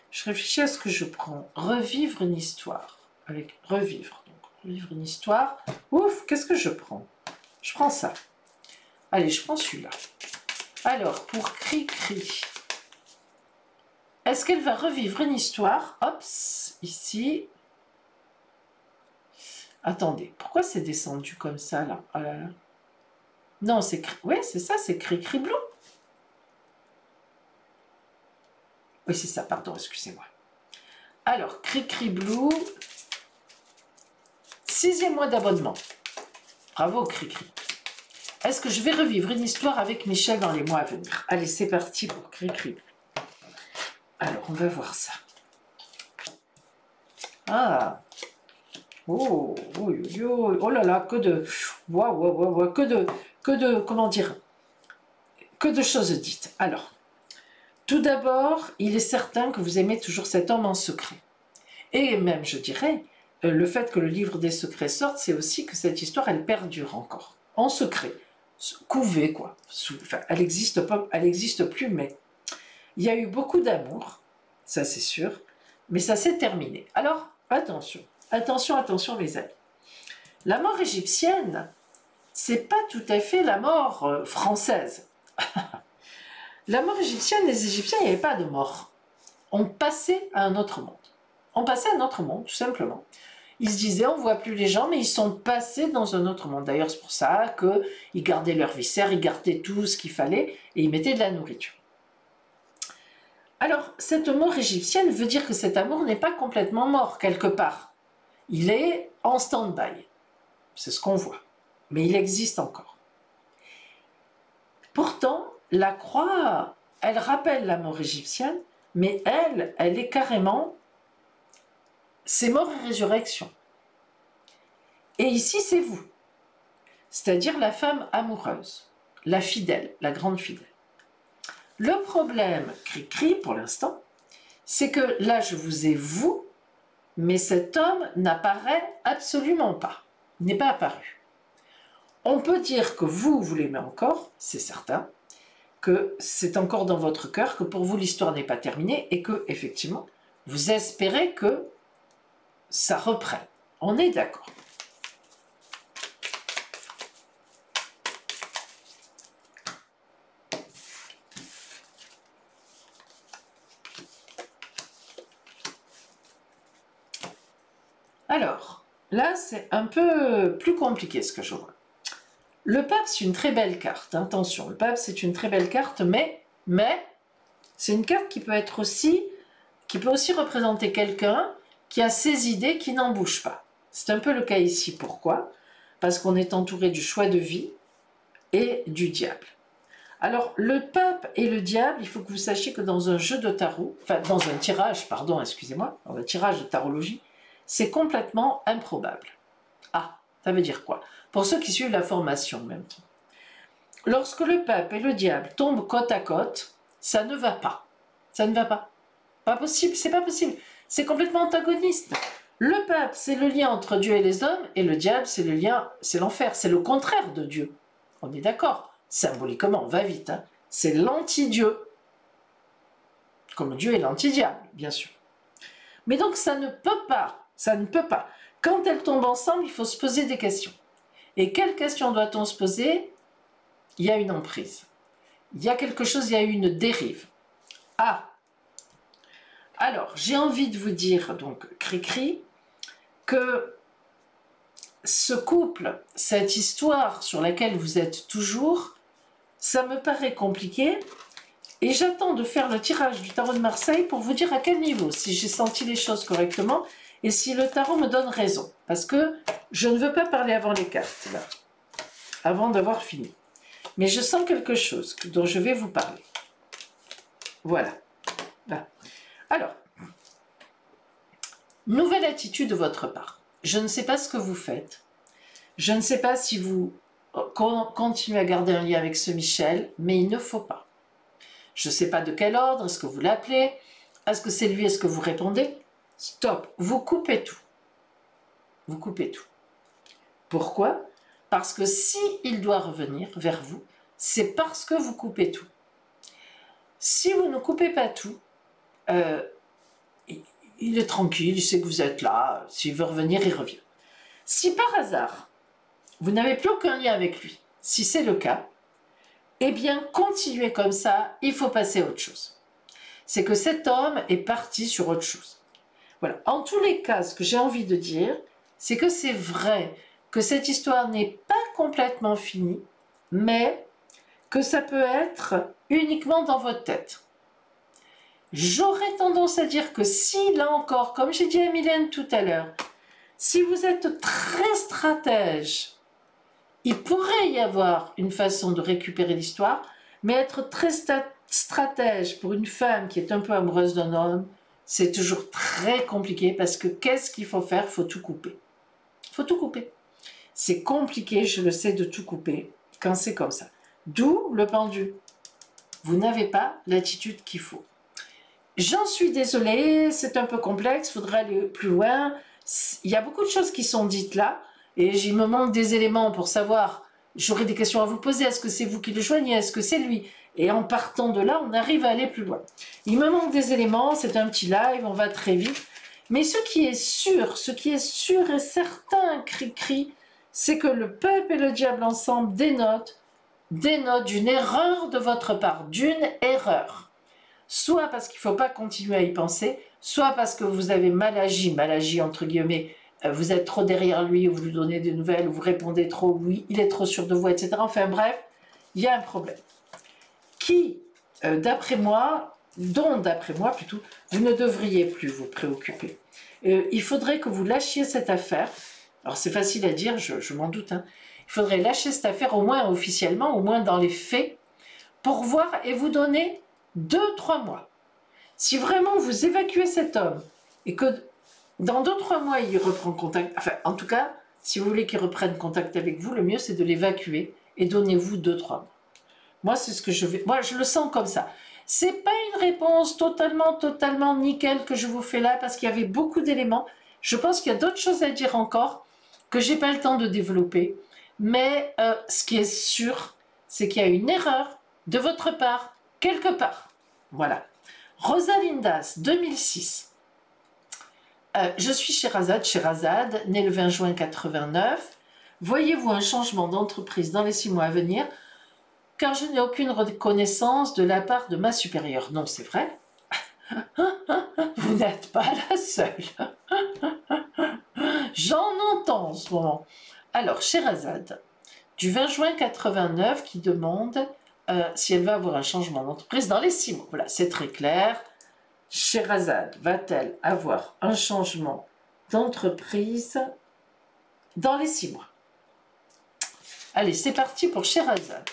Je réfléchis à ce que je prends. Revivre une histoire. avec revivre. Donc, revivre une histoire. Ouf, qu'est-ce que je prends? Je prends ça. Allez, je prends celui-là. Alors, pour Cri-Cri, est-ce qu'elle va revivre une histoire? Hop, ici. Attendez, pourquoi c'est descendu comme ça, là? Oh là là. Non, c'est... Oui, c'est ça, c'est Cri-Cri Blue. Oui, c'est ça, pardon, excusez-moi. Alors, Cri-Cri Blue, 6e mois d'abonnement. Bravo, Cri-Cri. Est-ce que je vais revivre une histoire avec Michel dans les mois à venir? Allez, c'est parti pour Cri-Cri. Alors, on va voir ça. Ah. Oh, oh, oh, oh là là, que de... Waouh, waouh, waouh, que de, comment dire, que de choses dites. Alors, tout d'abord, il est certain que vous aimez toujours cet homme en secret. Et même, je dirais, le fait que le livre des secrets sorte, c'est aussi que cette histoire, elle perdure encore. En secret. Couvée, quoi. Enfin, elle n'existe pas, elle n'existe plus, mais il y a eu beaucoup d'amour, ça c'est sûr, mais ça s'est terminé. Alors, attention, attention, attention, mes amis. La mort égyptienne, c'est pas tout à fait la mort française. La mort égyptienne, les Égyptiens, il n'y avait pas de mort. On passait à un autre monde. On passait à un autre monde, tout simplement. Ils se disaient, on ne voit plus les gens, mais ils sont passés dans un autre monde. D'ailleurs, c'est pour ça qu'ils gardaient leurs viscères, ils gardaient tout ce qu'il fallait, et ils mettaient de la nourriture. Alors, cette mort égyptienne veut dire que cet amour n'est pas complètement mort, quelque part. Il est en stand-by. C'est ce qu'on voit. Mais il existe encore. Pourtant, la croix, elle rappelle la mort égyptienne, mais elle est carrément... C'est mort et résurrection. Et ici, c'est vous. C'est-à-dire la femme amoureuse, la fidèle, la grande fidèle. Le problème, Cri-Cri, pour l'instant, c'est que là, je vous ai vous, mais cet homme n'apparaît absolument pas. Il n'est pas apparu. On peut dire que vous l'aimez encore, c'est certain, que c'est encore dans votre cœur, que pour vous, l'histoire n'est pas terminée et que, effectivement, vous espérez que ça reprenne. On est d'accord. Alors, là, c'est un peu plus compliqué ce que je vois. Le pape, c'est une très belle carte, attention, le pape, c'est une très belle carte, mais c'est une carte qui peut être aussi, qui peut aussi représenter quelqu'un qui a ses idées qui n'en bougent pas. C'est un peu le cas ici, pourquoi? Parce qu'on est entouré du choix de vie et du diable. Alors, le pape et le diable, il faut que vous sachiez que dans un jeu de tarot, enfin, dans un tirage, pardon, excusez-moi, dans un tirage de tarologie, c'est complètement improbable. Ah, ça veut dire quoi? Pour ceux qui suivent la formation, même. Lorsque le pape et le diable tombent côte à côte, ça ne va pas. Ça ne va pas. Pas possible, c'est pas possible. C'est complètement antagoniste. Le pape, c'est le lien entre Dieu et les hommes, et le diable, c'est le lien, c'est l'enfer, c'est le contraire de Dieu. On est d'accord? Symboliquement, on va vite, hein. C'est l'anti-Dieu. Comme Dieu est l'anti-diable, bien sûr. Mais donc ça ne peut pas, ça ne peut pas. Quand elles tombent ensemble, il faut se poser des questions. Et quelles questions doit-on se poser? Il y a une emprise. Il y a quelque chose, il y a une dérive. Ah! Alors, j'ai envie de vous dire, donc, Cri-Cri, que ce couple, cette histoire sur laquelle vous êtes toujours, ça me paraît compliqué. Et j'attends de faire le tirage du tarot de Marseille pour vous dire à quel niveau, si j'ai senti les choses correctement et si le tarot me donne raison. Parce que je ne veux pas parler avant les cartes, là, avant d'avoir fini. Mais je sens quelque chose dont je vais vous parler. Voilà. Là. Alors, nouvelle attitude de votre part. Je ne sais pas ce que vous faites. Je ne sais pas si vous continuez à garder un lien avec ce Michel, mais il ne faut pas. Je ne sais pas de quel ordre, est-ce que vous l'appelez? Est-ce que c'est lui, est-ce que vous répondez? Stop, vous coupez tout. Vous coupez tout. Pourquoi? Parce que si il doit revenir vers vous, c'est parce que vous coupez tout. Si vous ne coupez pas tout, il est tranquille, il sait que vous êtes là, s'il veut revenir, il revient. Si par hasard, vous n'avez plus aucun lien avec lui, si c'est le cas, eh bien, continuez comme ça, il faut passer à autre chose. C'est que cet homme est parti sur autre chose. Voilà. En tous les cas, ce que j'ai envie de dire, c'est que c'est vrai que cette histoire n'est pas complètement finie, mais que ça peut être uniquement dans votre tête. J'aurais tendance à dire que si, là encore, comme j'ai dit à Mylène tout à l'heure, si vous êtes très stratège, il pourrait y avoir une façon de récupérer l'histoire, mais être très stratège pour une femme qui est un peu amoureuse d'un homme, c'est toujours très compliqué parce que qu'est-ce qu'il faut faire? Il faut tout couper. Il faut tout couper. C'est compliqué, je le sais, de tout couper quand c'est comme ça. D'où le pendu. Vous n'avez pas l'attitude qu'il faut. J'en suis désolée, c'est un peu complexe, il faudra aller plus loin. Il y a beaucoup de choses qui sont dites là, et il me manque des éléments pour savoir, j'aurai des questions à vous poser, est-ce que c'est vous qui le joignez, est-ce que c'est lui? Et en partant de là, on arrive à aller plus loin. Il me manque des éléments, c'est un petit live, on va très vite. Mais ce qui est sûr et certain, cri-cri, c'est que le peuple et le diable ensemble dénotent d'une erreur de votre part, d'une erreur. Soit parce qu'il ne faut pas continuer à y penser, soit parce que vous avez mal agi entre guillemets, vous êtes trop derrière lui, ou vous lui donnez des nouvelles, ou vous répondez trop, oui, il est trop sûr de vous, etc. Enfin bref, il y a un problème. Qui, d'après moi plutôt, vous ne devriez plus vous préoccuper. Il faudrait que vous lâchiez cette affaire. Alors c'est facile à dire, je m'en doute, hein. Il faudrait lâcher cette affaire au moins officiellement, au moins dans les faits, pour voir et vous donner 2-3 mois. Si vraiment vous évacuez cet homme et que dans 2-3 mois il reprend contact, enfin en tout cas, si vous voulez qu'il reprenne contact avec vous, le mieux c'est de l'évacuer et donnez-vous 2-3 mois. Moi c'est ce que moi je le sens comme ça. C'est pas une réponse totalement nickel que je vous fais là parce qu'il y avait beaucoup d'éléments. Je pense qu'il y a d'autres choses à dire encore que j'ai pas le temps de développer. Mais ce qui est sûr, c'est qu'il y a une erreur de votre part, quelque part. Voilà. Rosalindas, 2006. Je suis Sherazade, née le 20 juin 89. Voyez-vous un changement d'entreprise dans les 6 mois à venir? Car je n'ai aucune reconnaissance de la part de ma supérieure. Non, c'est vrai. Vous n'êtes pas la seule. J'en entends en ce moment. Alors, Sherazade, du 20 juin 89, qui demande si elle va avoir un changement d'entreprise dans les 6 mois. Voilà, c'est très clair. Sherazade va-t-elle avoir un changement d'entreprise dans les 6 mois? Allez, c'est parti pour Sherazade.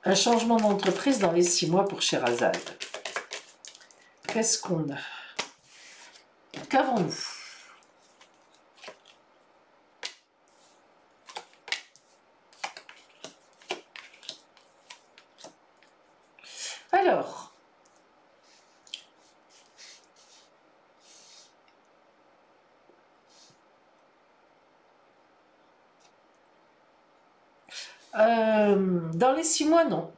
Un changement d'entreprise dans les 6 mois pour Sherazade. Qu'est-ce qu'on a? Qu'avons-nous? Alors, dans les 6 mois, non.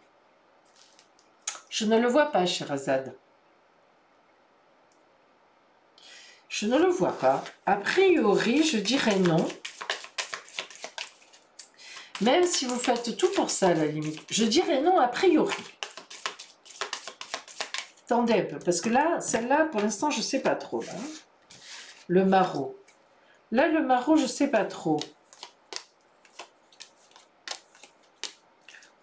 Je ne le vois pas, Sherazade. Je ne le vois pas. A priori, je dirais non. Même si vous faites tout pour ça, à la limite. Je dirais non a priori. Attendez un peu, parce que là, celle-là, pour l'instant, je ne sais pas trop. Là. Le maraud. Là, le maraud, je ne sais pas trop.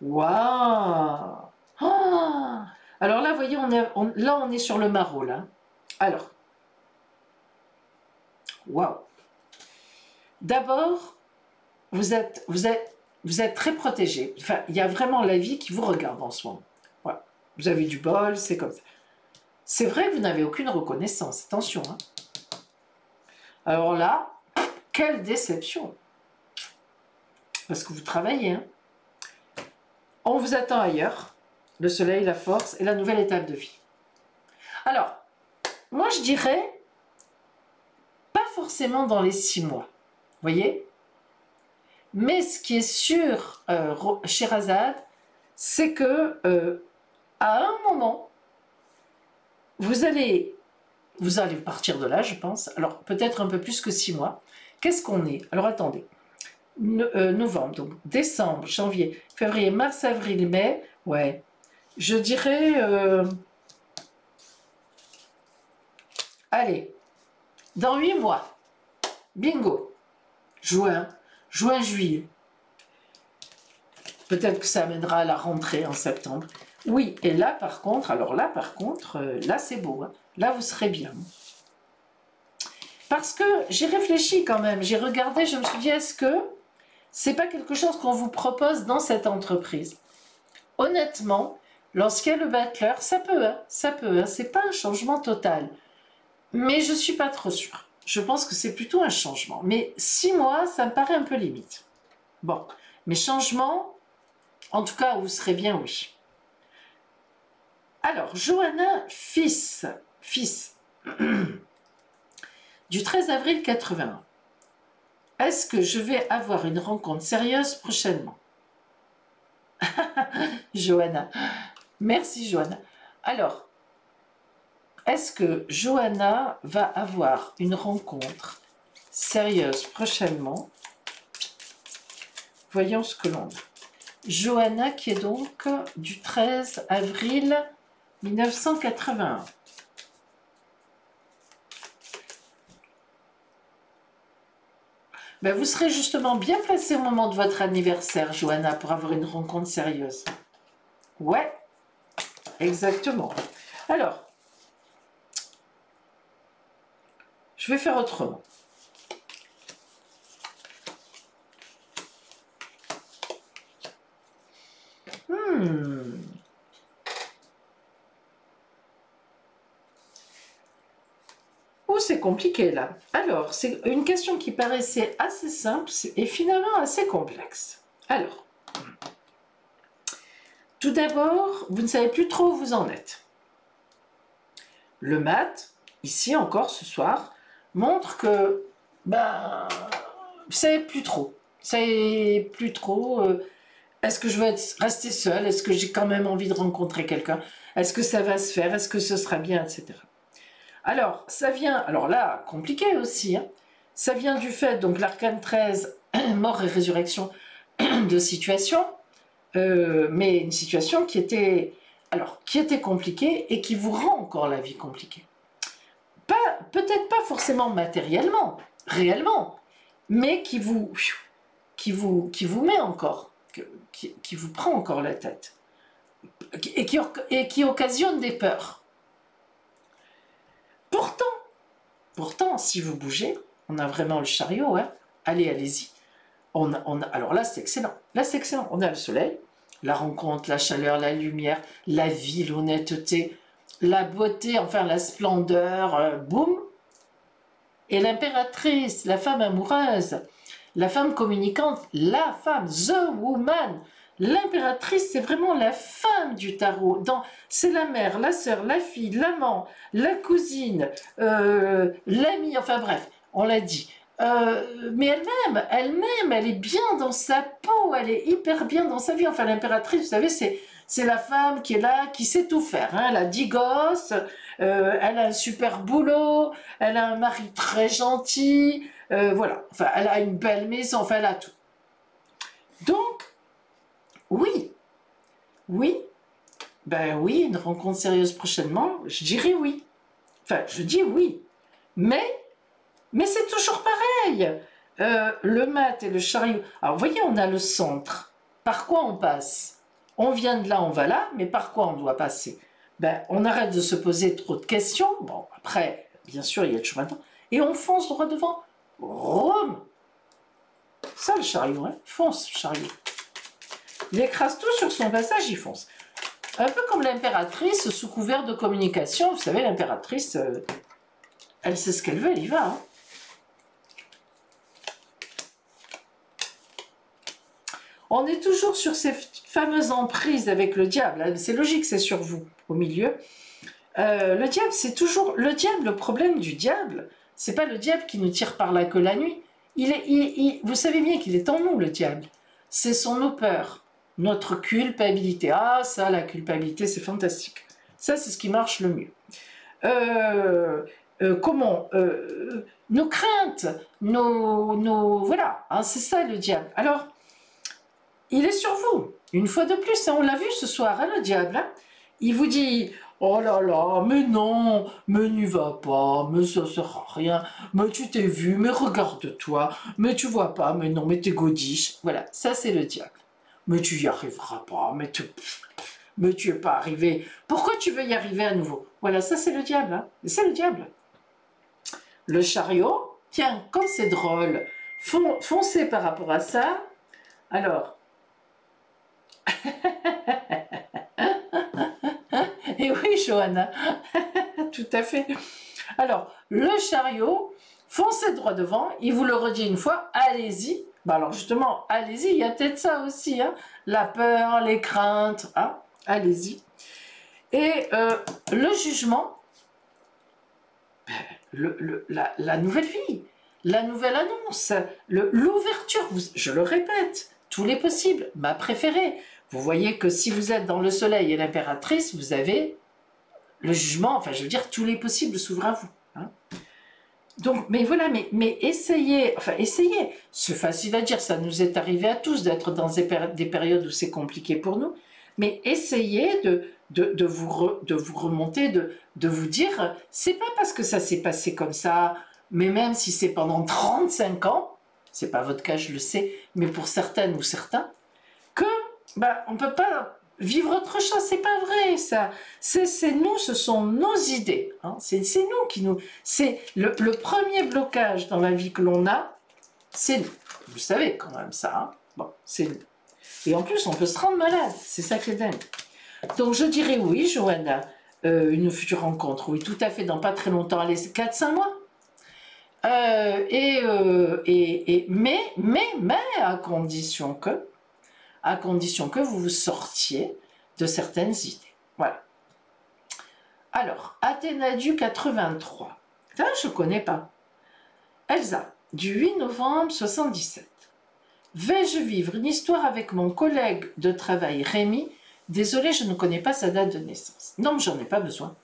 Waouh! Oh, alors là, vous voyez, on est sur le maraud, là. Alors. Waouh! D'abord, vous êtes très protégé. Enfin, il y a vraiment la vie qui vous regarde en ce moment. Voilà. Vous avez du bol, c'est comme ça. C'est vrai que vous n'avez aucune reconnaissance. Attention. Hein. Alors là, quelle déception! Parce que vous travaillez. Hein. On vous attend ailleurs. Le soleil, la force et la nouvelle étape de vie. Alors, moi je dirais, pas forcément dans les 6 mois. Vous voyez? Mais ce qui est sûr, Sherazade, c'est que à un moment, vous allez Vous allez partir de là, je pense. Alors, peut-être un peu plus que 6 mois. Qu'est-ce qu'on est? Alors, attendez. Novembre, donc décembre, janvier, février, mars, avril, mai. Ouais. Je dirais... allez, dans 8 mois. Bingo. Juin, juillet. Peut-être que ça amènera à la rentrée en septembre. Oui, et là par contre, là c'est beau, hein. Là vous serez bien. Parce que j'ai réfléchi quand même, j'ai regardé, je me suis dit, est-ce que c'est pas quelque chose qu'on vous propose dans cette entreprise? Honnêtement, lorsqu'il y a le butler, ça peut, hein, c'est pas un changement total. Mais je suis pas trop sûre. Je pense que c'est plutôt un changement. Mais 6 mois, ça me paraît un peu limite. Bon, mais changement, en tout cas, vous serez bien, oui. Alors, Johanna, fils du 13 avril 81. Est-ce que je vais avoir une rencontre sérieuse prochainement? Johanna. Merci, Johanna. Alors, est-ce que Johanna va avoir une rencontre sérieuse prochainement? Voyons ce que l'on a. Johanna qui est donc du 13 avril 1981. Ben, vous serez justement bien placé au moment de votre anniversaire, Johanna, pour avoir une rencontre sérieuse. Ouais, exactement. Alors, je vais faire autrement. Oh, c'est compliqué là. Alors, c'est une question qui paraissait assez simple et finalement assez complexe. Alors, tout d'abord, vous ne savez plus trop où vous en êtes. Le mat, ici encore ce soir, montre que ben, vous savez plus trop. Vous savez plus trop. Est-ce que je veux rester seule? Est-ce que j'ai quand même envie de rencontrer quelqu'un? Est-ce que ça va se faire? Est-ce que ce sera bien, etc. Alors, ça vient, alors là, compliqué aussi, hein, ça vient du fait, donc l'arcane 13, mort et résurrection de situation, mais une situation qui était, alors, qui était compliquée et qui vous rend encore la vie compliquée. Peut-être pas forcément matériellement, réellement, mais qui vous met encore, qui vous prend encore la tête, et qui occasionne des peurs. Pourtant, si vous bougez, on a vraiment le chariot, hein. Allez-y. Alors là, c'est excellent. Là, c'est excellent. On a le soleil, la rencontre, la chaleur, la lumière, la vie, l'honnêteté, la beauté, enfin la splendeur, boum. Et l'impératrice, la femme amoureuse, la femme communicante, la femme, the woman. L'impératrice, c'est vraiment la femme du tarot. C'est la mère, la sœur, la fille, l'amant, la cousine, l'amie, enfin bref, on l'a dit. Mais elle-même, elle est bien dans sa peau, elle est hyper bien dans sa vie. Enfin, l'impératrice, vous savez, c'est la femme qui est là, qui sait tout faire, hein. Elle a 10 gosses, elle a un super boulot, elle a un mari très gentil, voilà. Enfin, elle a une belle maison, enfin, elle a tout. Donc, oui, ben oui, une rencontre sérieuse prochainement, je dirais oui. Enfin, je dis oui, mais c'est toujours pareil. Le mat et le chariot. Alors, vous voyez, on a le centre. Par quoi on passe? On vient de là, on va là, mais par quoi on doit passer? Ben, on arrête de se poser trop de questions. Bon, après, bien sûr, il y a le chemin de temps. Et on fonce droit devant. Rome. Ça, le chariot, hein? Fonce, le chariot. Il écrase tout sur son passage, il fonce. Un peu comme l'impératrice sous couvert de communication. Vous savez, l'impératrice, elle sait ce qu'elle veut, elle y va, hein. On est toujours sur ces fameuses emprises avec le diable. C'est logique, c'est sur vous, au milieu. Le diable, c'est toujours... Le diable, le problème du diable, c'est pas le diable qui nous tire par la queue la nuit. Vous savez bien qu'il est en nous, le diable. C'est nos peurs, notre culpabilité. Ah, ça, la culpabilité, c'est fantastique. Ça, c'est ce qui marche le mieux. nos craintes, voilà, hein, c'est ça le diable. Alors, il est sur vous, une fois de plus, hein, on l'a vu ce soir, hein, le diable, hein, il vous dit, oh là là, mais non, mais n'y va pas, mais ça sert à rien, mais tu t'es vu, mais regarde-toi, mais tu vois pas, mais non, mais t'es godiche, voilà, ça c'est le diable. Mais tu y arriveras pas, mais tu es pas arrivé, pourquoi tu veux y arriver à nouveau? Voilà, ça c'est le diable, hein, c'est le diable. Le chariot, tiens, comme c'est drôle, foncez par rapport à ça. Alors, et oui, Johanna, tout à fait. Alors, le chariot, foncez droit devant, il vous le redit une fois, allez-y. Bah alors justement, allez-y, il y a peut-être ça aussi, hein, la peur, les craintes, hein, allez-y. Et le jugement, la nouvelle vie, la nouvelle annonce, l'ouverture, je le répète, tous les possibles, ma préférée. Vous voyez que si vous êtes dans le soleil et l'impératrice, vous avez le jugement, enfin je veux dire, tous les possibles s'ouvrent à vous. Hein. Donc, mais voilà, mais essayez, c'est facile à dire, ça nous est arrivé à tous d'être dans des périodes où c'est compliqué pour nous, mais essayez de vous remonter, de vous dire, c'est pas parce que ça s'est passé comme ça, mais même si c'est pendant 35 ans, c'est pas votre cas, je le sais, mais pour certaines ou certains, que bah, on peut pas vivre autre chose, c'est pas vrai ça. C'est nous, ce sont nos idées. Hein. C'est nous qui nous... C'est le premier blocage dans la vie que l'on a, c'est nous. Vous savez quand même ça. Hein. Bon, c'est nous. Et en plus, on peut se rendre malade. C'est ça qui est dingue. Donc je dirais oui, Johanna, une future rencontre. Oui, tout à fait, dans pas très longtemps. Allez, 4-5 mois. Mais à condition que vous vous sortiez de certaines idées. Voilà. Alors, Athénadu 83. Ça, je ne connais pas. Elsa, du 8 novembre 77. Vais-je vivre une histoire avec mon collègue de travail Rémi? Désolé, je ne connais pas sa date de naissance. Non, mais j'en ai pas besoin.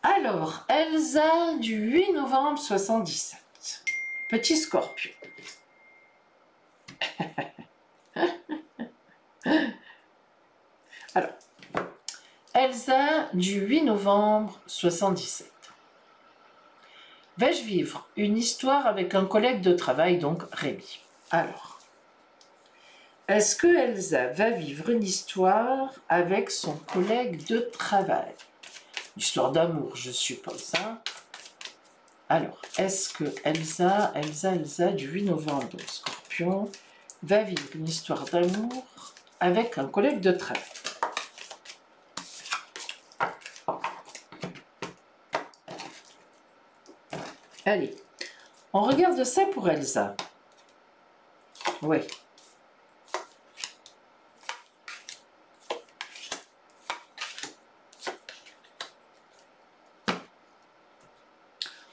Alors, Elsa, du 8 novembre 77. Petit Scorpion. Alors, Elsa, du 8 novembre 77. Vais-je vivre une histoire avec un collègue de travail, donc Rémi? Alors, est-ce que Elsa va vivre une histoire avec son collègue de travail? Une histoire d'amour, je suppose. Hein. Alors, est-ce que Elsa, du 8 novembre, donc Scorpion, va vivre une histoire d'amour avec un collègue de travail? Allez, on regarde ça pour Elsa. Oui.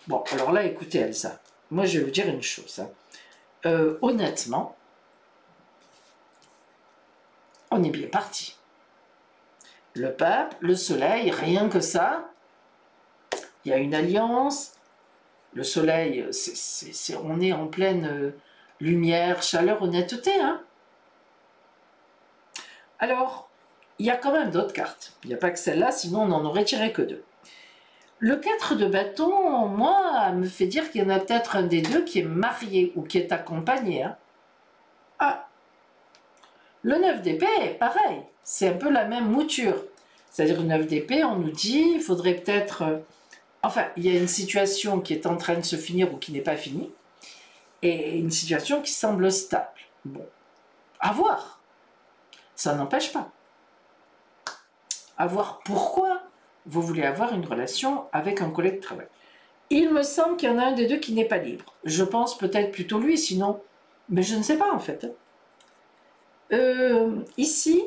Bon, alors là, écoutez Elsa, moi je vais vous dire une chose. Hein. Honnêtement, on est bien parti. Le pape, le soleil, rien que ça, il y a une alliance. Le soleil, on est en pleine lumière, chaleur, honnêteté. Hein. Alors, il y a quand même d'autres cartes. Il n'y a pas que celle-là, sinon on n'en aurait tiré que 2. Le 4 de bâton, moi, me fait dire qu'il y en a peut-être un des deux qui est marié ou qui est accompagné. Hein. Ah, le 9 d'épée, pareil, c'est un peu la même mouture. C'est-à-dire le 9 d'épée, on nous dit, il faudrait peut-être... enfin, il y a une situation qui est en train de se finir ou qui n'est pas finie, et une situation qui semble stable. Bon, à voir. Ça n'empêche pas. À voir pourquoi vous voulez avoir une relation avec un collègue de travail. Il me semble qu'il y en a un des deux qui n'est pas libre. Je pense peut-être plutôt lui, sinon... mais je ne sais pas en fait. Ici,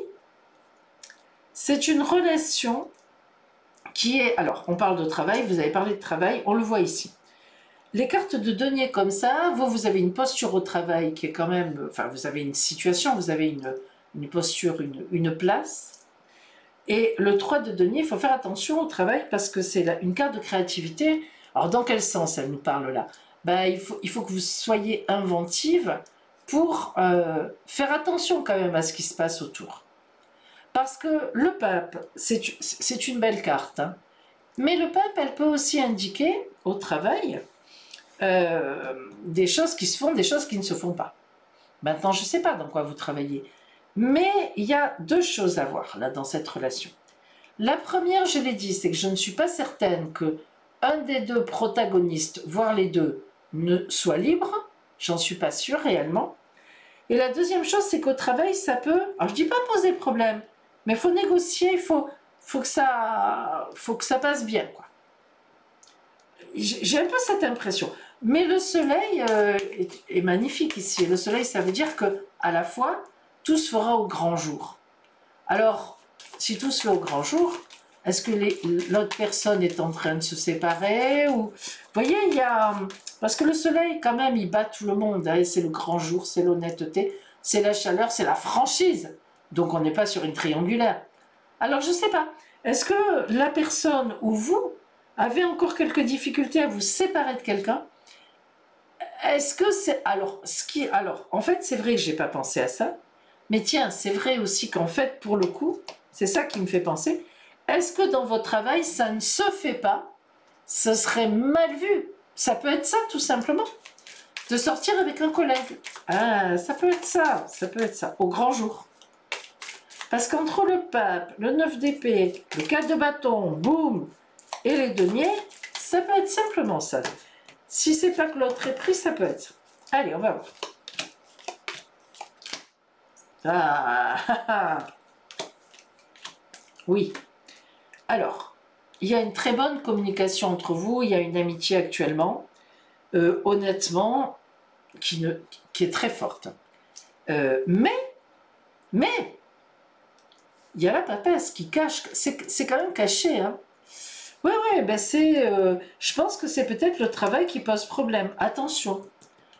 c'est une relation qui est... alors, on parle de travail, vous avez parlé de travail, on le voit ici. Les cartes de denier comme ça, vous avez une posture au travail qui est quand même... enfin, vous avez une situation, vous avez une posture, une place. Et le 3 de denier, il faut faire attention au travail parce que c'est une carte de créativité. Alors, dans quel sens elle nous parle là? Ben, il faut que vous soyez inventive pour faire attention quand même à ce qui se passe autour. Parce que le pape, c'est une belle carte, hein. Mais le pape, elle peut aussi indiquer au travail des choses qui se font, des choses qui ne se font pas. Maintenant, je ne sais pas dans quoi vous travaillez, mais il y a deux choses à voir là dans cette relation. La première, je l'ai dit, c'est que je ne suis pas certaine que un des deux protagonistes, voire les deux, ne soit libre. J'en suis pas sûre réellement. Et la deuxième chose, c'est qu'au travail, ça peut, alors je dis pas poser problème, mais il faut négocier, il faut que ça passe bien, quoi. J'ai un peu cette impression. Mais le soleil est magnifique ici. Le soleil, ça veut dire que à la fois, tout se fera au grand jour. Alors, si tout se fait au grand jour, est-ce que l'autre personne est en train de se séparer ou... Vous voyez, il y a... Parce que le soleil, quand même, il bat tout le monde. Hein, c'est le grand jour, c'est l'honnêteté, c'est la chaleur, c'est la franchise. Donc, on n'est pas sur une triangulaire. Alors, je ne sais pas. Est-ce que la personne ou vous avez encore quelques difficultés à vous séparer de quelqu'un? Est-ce que c'est... Alors, en fait, c'est vrai que je n'ai pas pensé à ça. Mais tiens, c'est vrai aussi qu'en fait, pour le coup, c'est ça qui me fait penser. Est-ce que dans votre travail, ça ne se fait pas? Ce serait mal vu. Ça peut être ça, tout simplement. De sortir avec un collègue. Ah, ça peut être ça. Ça peut être ça. Au grand jour. Parce qu'entre le pape, le 9 d'épée, le 4 de bâton, boum, et les deniers, ça peut être simplement ça. Si c'est pas que l'autre est pris, ça peut être ça. Allez, on va voir. Ah. Oui. Alors, il y a une très bonne communication entre vous, il y a une amitié actuellement, honnêtement, qui est très forte. Mais, il y a la papesse qui cache, c'est quand même caché, hein. Oui, ben je pense que c'est peut-être le travail qui pose problème. Attention,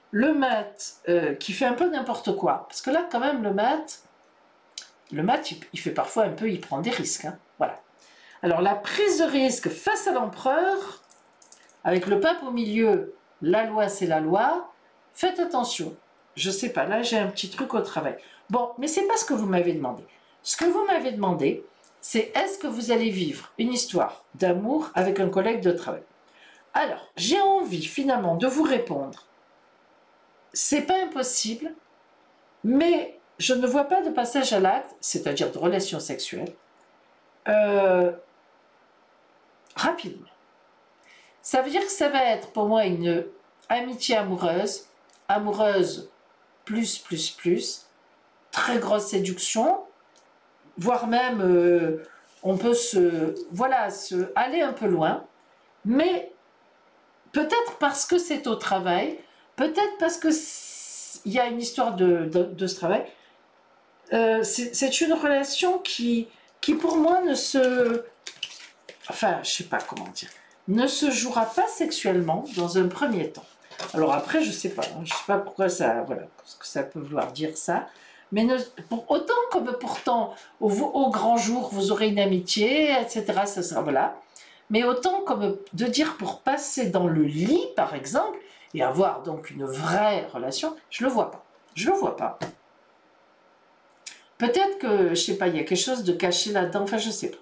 le mat qui fait un peu n'importe quoi, parce que là, quand même, le mat, il fait parfois un peu, il prend des risques, hein. Voilà. Alors, la prise de risque face à l'empereur, avec le pape au milieu, la loi, c'est la loi. Faites attention. Je ne sais pas, là, j'ai un petit truc au travail. Bon, mais ce n'est pas ce que vous m'avez demandé. Ce que vous m'avez demandé, c'est est-ce que vous allez vivre une histoire d'amour avec un collègue de travail? Alors, j'ai envie, finalement, de vous répondre. C'est pas impossible, mais je ne vois pas de passage à l'acte, c'est-à-dire de relation sexuelle, rapidement. Ça veut dire que ça va être pour moi une amitié amoureuse, plus, très grosse séduction, voire même on peut aller un peu loin, mais peut-être parce que c'est au travail, peut-être parce que il y a une histoire de ce travail, c'est une relation qui pour moi ne se... Enfin, je sais pas comment dire, ne se jouera pas sexuellement dans un premier temps. Alors après, je sais pas, hein, je sais pas pourquoi ça, voilà, ce que ça peut vouloir dire ça, mais autant comme pourtant au grand jour vous aurez une amitié, etc. Ça sera voilà, mais autant comme de dire pour passer dans le lit, par exemple, et avoir donc une vraie relation, je le vois pas, je le vois pas. Peut-être que je sais pas, il y a quelque chose de caché là-dedans, enfin je sais pas.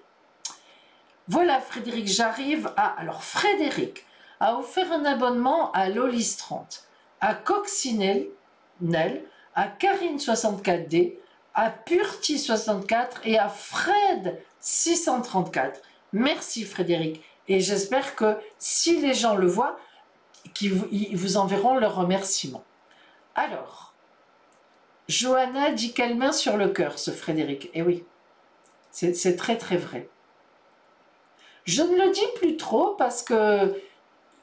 Voilà Frédéric, j'arrive à... Alors Frédéric a offert un abonnement à Lolis 30, à Coccinelle, à Karine 64D, à Purti 64 et à Fred 634. Merci Frédéric. Et j'espère que si les gens le voient, ils vous enverront leur remerciement. Alors, Johanna dit quelle main sur le cœur, ce Frédéric. Eh oui, c'est très très vrai. Je ne le dis plus trop parce que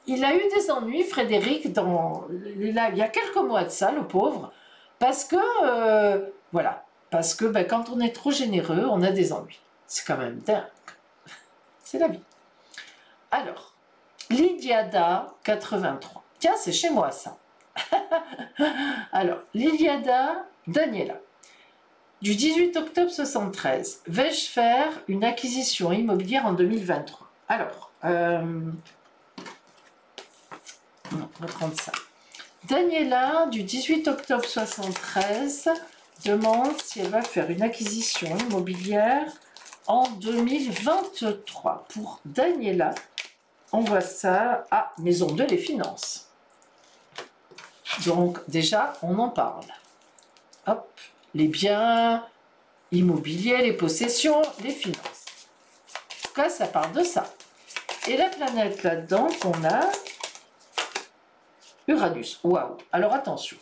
il a eu des ennuis, Frédéric, il y a quelques mois de ça, le pauvre, parce que, voilà, parce que quand on est trop généreux, on a des ennuis. C'est quand même dingue. C'est la vie. Alors, Lydiada, 83. Tiens, c'est chez moi, ça. Alors, Lydiada, Daniela. du 18 octobre 73. Vais-je faire une acquisition immobilière en 2023? Alors, non, on va prendre ça. Daniela, du 18 octobre 73, demande si elle va faire une acquisition immobilière en 2023. Pour Daniela, on voit ça à Maison 2, les finances. Donc déjà, on en parle. Hop, les biens immobiliers, les possessions, les finances. En tout cas, ça parle de ça. Et la planète là-dedans qu'on a, Uranus. Waouh. Alors attention.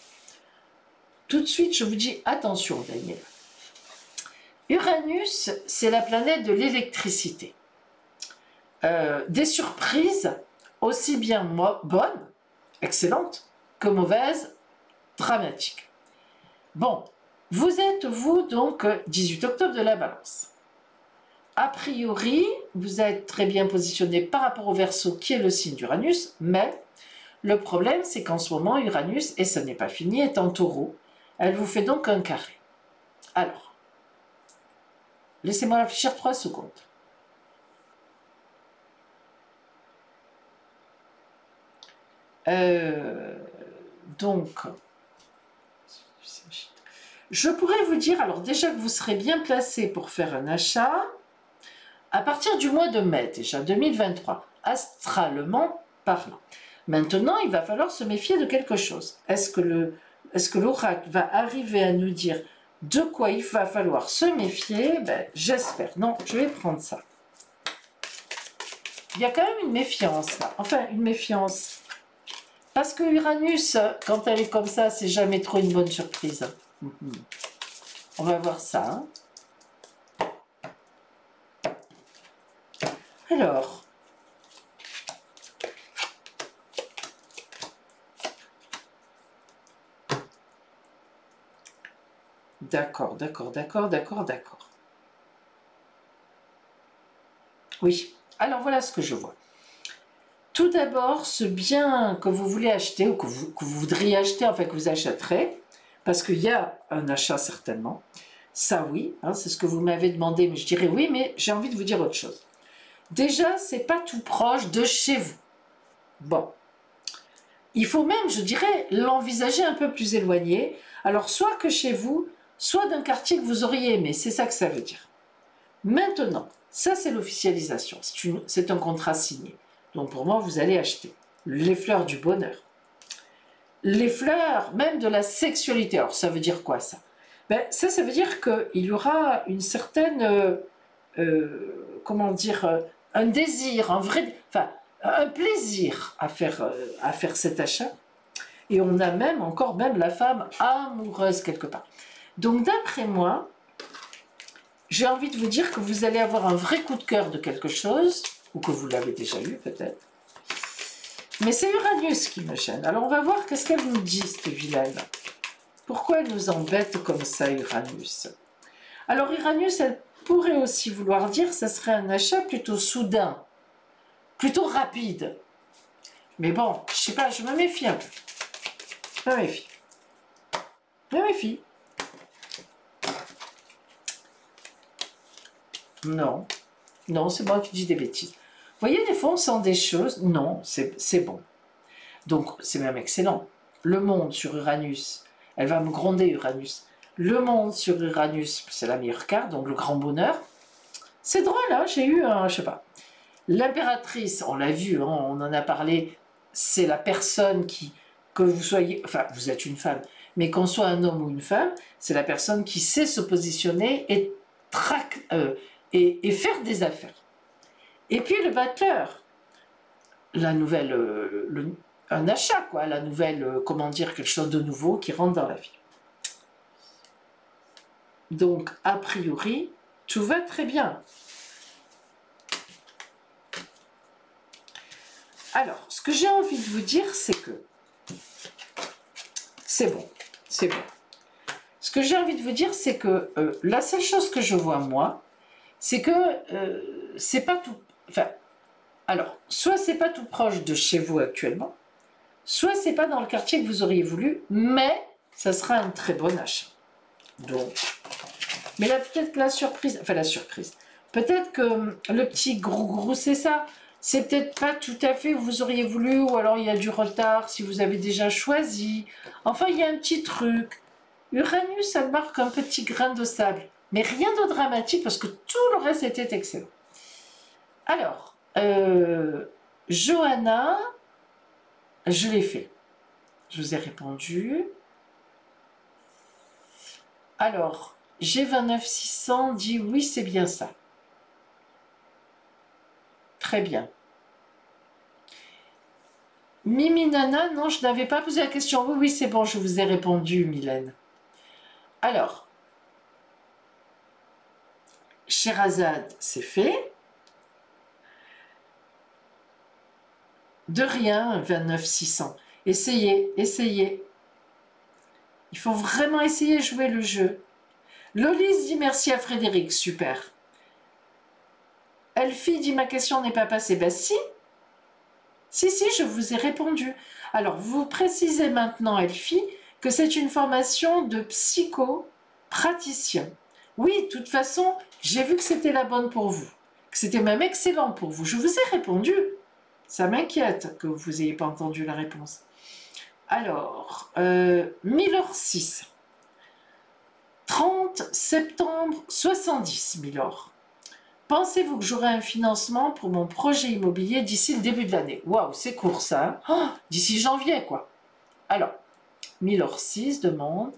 Tout de suite, je vous dis attention, Daniel. Uranus, c'est la planète de l'électricité. Des surprises aussi bien bonnes, excellentes, que mauvaises, dramatiques. Bon, vous êtes, vous, donc, 18 octobre de la Balance. A priori, vous êtes très bien positionné par rapport au Verseau, qui est le signe d'Uranus, mais le problème, c'est qu'en ce moment, Uranus, et ce n'est pas fini, est en Taureau. Elle vous fait donc un carré. Alors, laissez-moi réfléchir 3 secondes. Donc, je pourrais vous dire, alors déjà que vous serez bien placé pour faire un achat, à partir du mois de mai, déjà 2023, astralement parlant. Maintenant, il va falloir se méfier de quelque chose. Est-ce que l'oracle va arriver à nous dire de quoi il va falloir se méfier? Ben, j'espère. Non, je vais prendre ça. Il y a quand même une méfiance là. Enfin, une méfiance. Parce que Uranus, quand elle est comme ça, c'est jamais trop une bonne surprise. On va voir ça. Alors, d'accord. Oui, alors voilà ce que je vois. Tout d'abord, ce bien que vous voulez acheter, ou que vous voudriez acheter, enfin que vous achèterez, parce qu'il y a un achat certainement, ça oui, hein, c'est ce que vous m'avez demandé, mais je dirais oui, mais j'ai envie de vous dire autre chose. Déjà, c'est pas tout proche de chez vous. Bon, il faut même, je dirais, l'envisager un peu plus éloigné, alors soit que chez vous, soit d'un quartier que vous auriez aimé, c'est ça que ça veut dire. Maintenant, ça c'est l'officialisation, c'est un contrat signé. Donc pour moi, vous allez acheter les fleurs du bonheur. Les fleurs même de la sexualité. Alors ça veut dire quoi ça? Ben, ça veut dire qu'il y aura une certaine, comment dire, un désir, un plaisir à faire cet achat. Et on a même, encore même, la femme amoureuse quelque part. Donc d'après moi, j'ai envie de vous dire que vous allez avoir un vrai coup de cœur de quelque chose, ou que vous l'avez déjà eu peut-être. Mais c'est Uranus qui me gêne. Alors on va voir qu'est-ce qu'elle nous dit, cette vilaine. Pourquoi elle nous embête comme ça, Uranus? Alors Uranus, elle pourrait aussi vouloir dire que ça serait un achat plutôt soudain, plutôt rapide. Mais bon, je sais pas, je me méfie un peu. Je me méfie. Je me méfie. Non. Non, c'est moi qui dis des bêtises. Vous voyez, des fois, on sent des choses. Non, c'est bon. Donc, c'est même excellent. Le monde sur Uranus, elle va me gronder, Uranus. Le monde sur Uranus, c'est la meilleure carte, donc le grand bonheur. C'est drôle, hein, j'ai eu un, je sais pas. L'impératrice, on l'a vu, hein, on en a parlé, c'est la personne que vous soyez, enfin, vous êtes une femme, mais qu'on soit un homme ou une femme, c'est la personne qui sait se positionner et faire des affaires. Et puis le battleur, la nouvelle, un achat, quoi, la nouvelle, comment dire, quelque chose de nouveau qui rentre dans la vie. Donc, a priori, tout va très bien. Alors, ce que j'ai envie de vous dire, c'est que c'est bon, c'est bon. Ce que j'ai envie de vous dire, c'est que la seule chose que je vois, moi, c'est que c'est pas tout... Enfin, alors, soit c'est pas tout proche de chez vous actuellement, soit c'est pas dans le quartier que vous auriez voulu, mais ça sera un très bon achat. Donc, Mais là, peut-être que la surprise, enfin la surprise, peut-être que le petit grou-grou, c'est ça. C'est peut-être pas tout à fait vous auriez voulu, ou alors il y a du retard si vous avez déjà choisi. Enfin, il y a un petit truc. Uranus, ça marque un petit grain de sable. Mais rien de dramatique parce que tout le reste était excellent. Alors, Johanna, je l'ai fait. Je vous ai répondu. Alors, G29600 dit oui, c'est bien ça. Très bien. Mimi Nana, non, je n'avais pas posé la question. Oui, oui, c'est bon, je vous ai répondu, Mylène. Alors, Sherazade, c'est fait. De rien, 29600. Essayez, essayez. Il faut vraiment essayer de jouer le jeu. Lolis dit merci à Frédéric, super. Elfie dit ma question n'est pas passée. Ben si, si, je vous ai répondu. Alors, vous précisez maintenant, Elfie, que c'est une formation de psycho-praticien. Oui, de toute façon, j'ai vu que c'était la bonne pour vous, que c'était même excellent pour vous. Je vous ai répondu. Ça m'inquiète que vous n'ayez pas entendu la réponse. Alors, 1006. 30 septembre 70, Milord. Pensez-vous que j'aurai un financement pour mon projet immobilier d'ici le début de l'année? Waouh, c'est court ça. Oh, d'ici janvier, quoi. Alors, Milord 6 demande.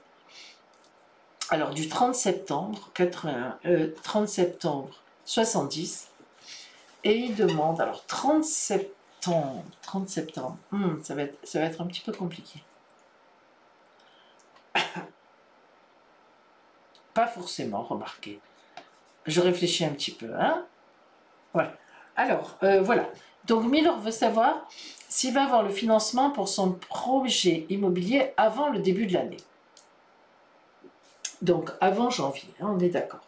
Alors, du 30 septembre 70. Et il demande, alors 30 septembre, ça va être un petit peu compliqué. Pas forcément, remarquez. Je réfléchis un petit peu, hein. Ouais. Alors, voilà. Donc, Milord veut savoir s'il va avoir le financement pour son projet immobilier avant le début de l'année. Donc, avant janvier, hein, on est d'accord.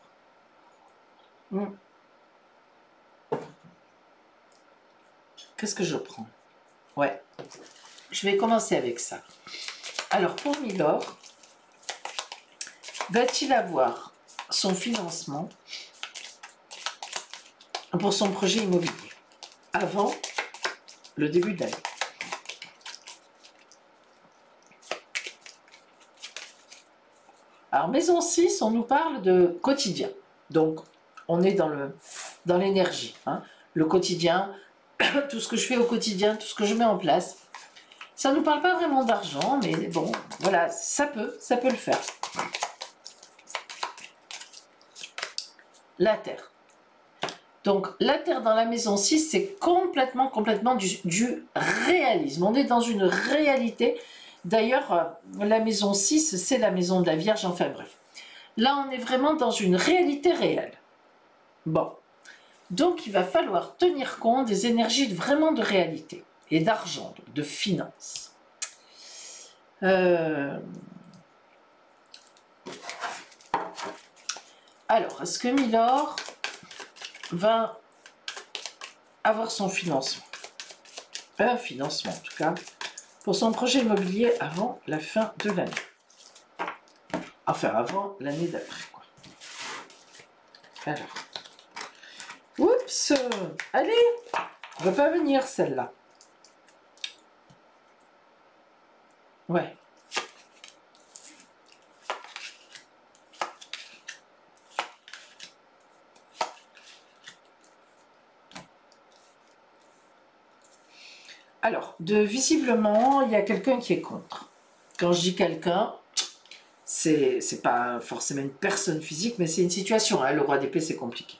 Qu'est-ce que je prends? Ouais. Je vais commencer avec ça. Alors, pour Milord, va-t-il avoir son financement pour son projet immobilier avant le début de l'année? Alors, maison 6, on nous parle de quotidien. Donc, on est dans l'énergie. Hein. Le quotidien, tout ce que je fais au quotidien, tout ce que je mets en place. Ça ne nous parle pas vraiment d'argent, mais bon, voilà, ça peut le faire. La Terre. Donc, la Terre dans la maison 6, c'est complètement du réalisme. On est dans une réalité. D'ailleurs, la maison 6, c'est la maison de la Vierge, enfin bref. Là, on est vraiment dans une réalité réelle. Bon. Donc, il va falloir tenir compte des énergies vraiment de réalité et d'argent, de finances. Alors, est-ce que Milord va avoir son financement? Un financement, en tout cas, pour son projet immobilier avant la fin de l'année. Enfin, avant l'année d'après, quoi. Alors. Oups! Allez! On ne va pas venir, celle-là. Ouais. Alors, visiblement, il y a quelqu'un qui est contre. Quand je dis quelqu'un, c'est pas forcément une personne physique, mais c'est une situation. Hein. Le roi d'épée, c'est compliqué.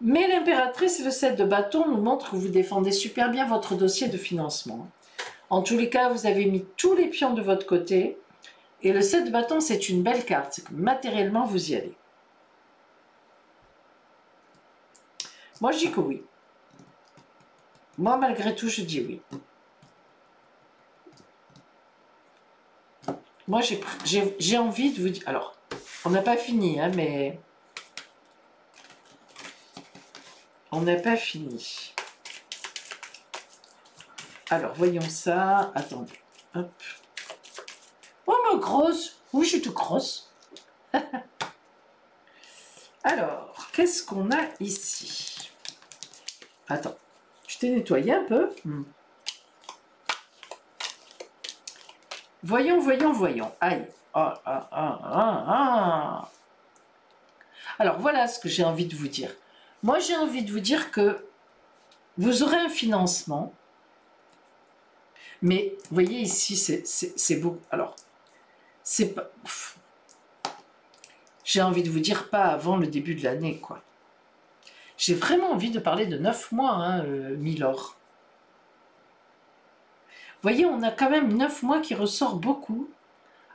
Mais l'impératrice et le 7 de bâton nous montrent que vous défendez super bien votre dossier de financement. En tous les cas, vous avez mis tous les pions de votre côté. Et le 7 de bâton, c'est une belle carte. C'est que matériellement, vous y allez. Moi, je dis que oui. Moi, malgré tout, je dis oui. Moi, j'ai envie de vous dire... Alors, on n'a pas fini, hein, mais... On n'a pas fini. Alors, voyons ça. Attendez. Hop. Oh, ma grosse. Oui, je suis toute grosse. Alors, qu'est-ce qu'on a ici? Attends, je t'ai nettoyé un peu. Voyons, voyons, voyons. Aïe. Ah, ah, ah, ah, ah. Alors, voilà ce que j'ai envie de vous dire. Moi, j'ai envie de vous dire que vous aurez un financement. Mais, vous voyez, ici, c'est beau. Alors, c'est pas... J'ai envie de vous dire pas avant le début de l'année, quoi. J'ai vraiment envie de parler de 9 mois, hein, Milord. Vous voyez, on a quand même 9 mois qui ressort beaucoup.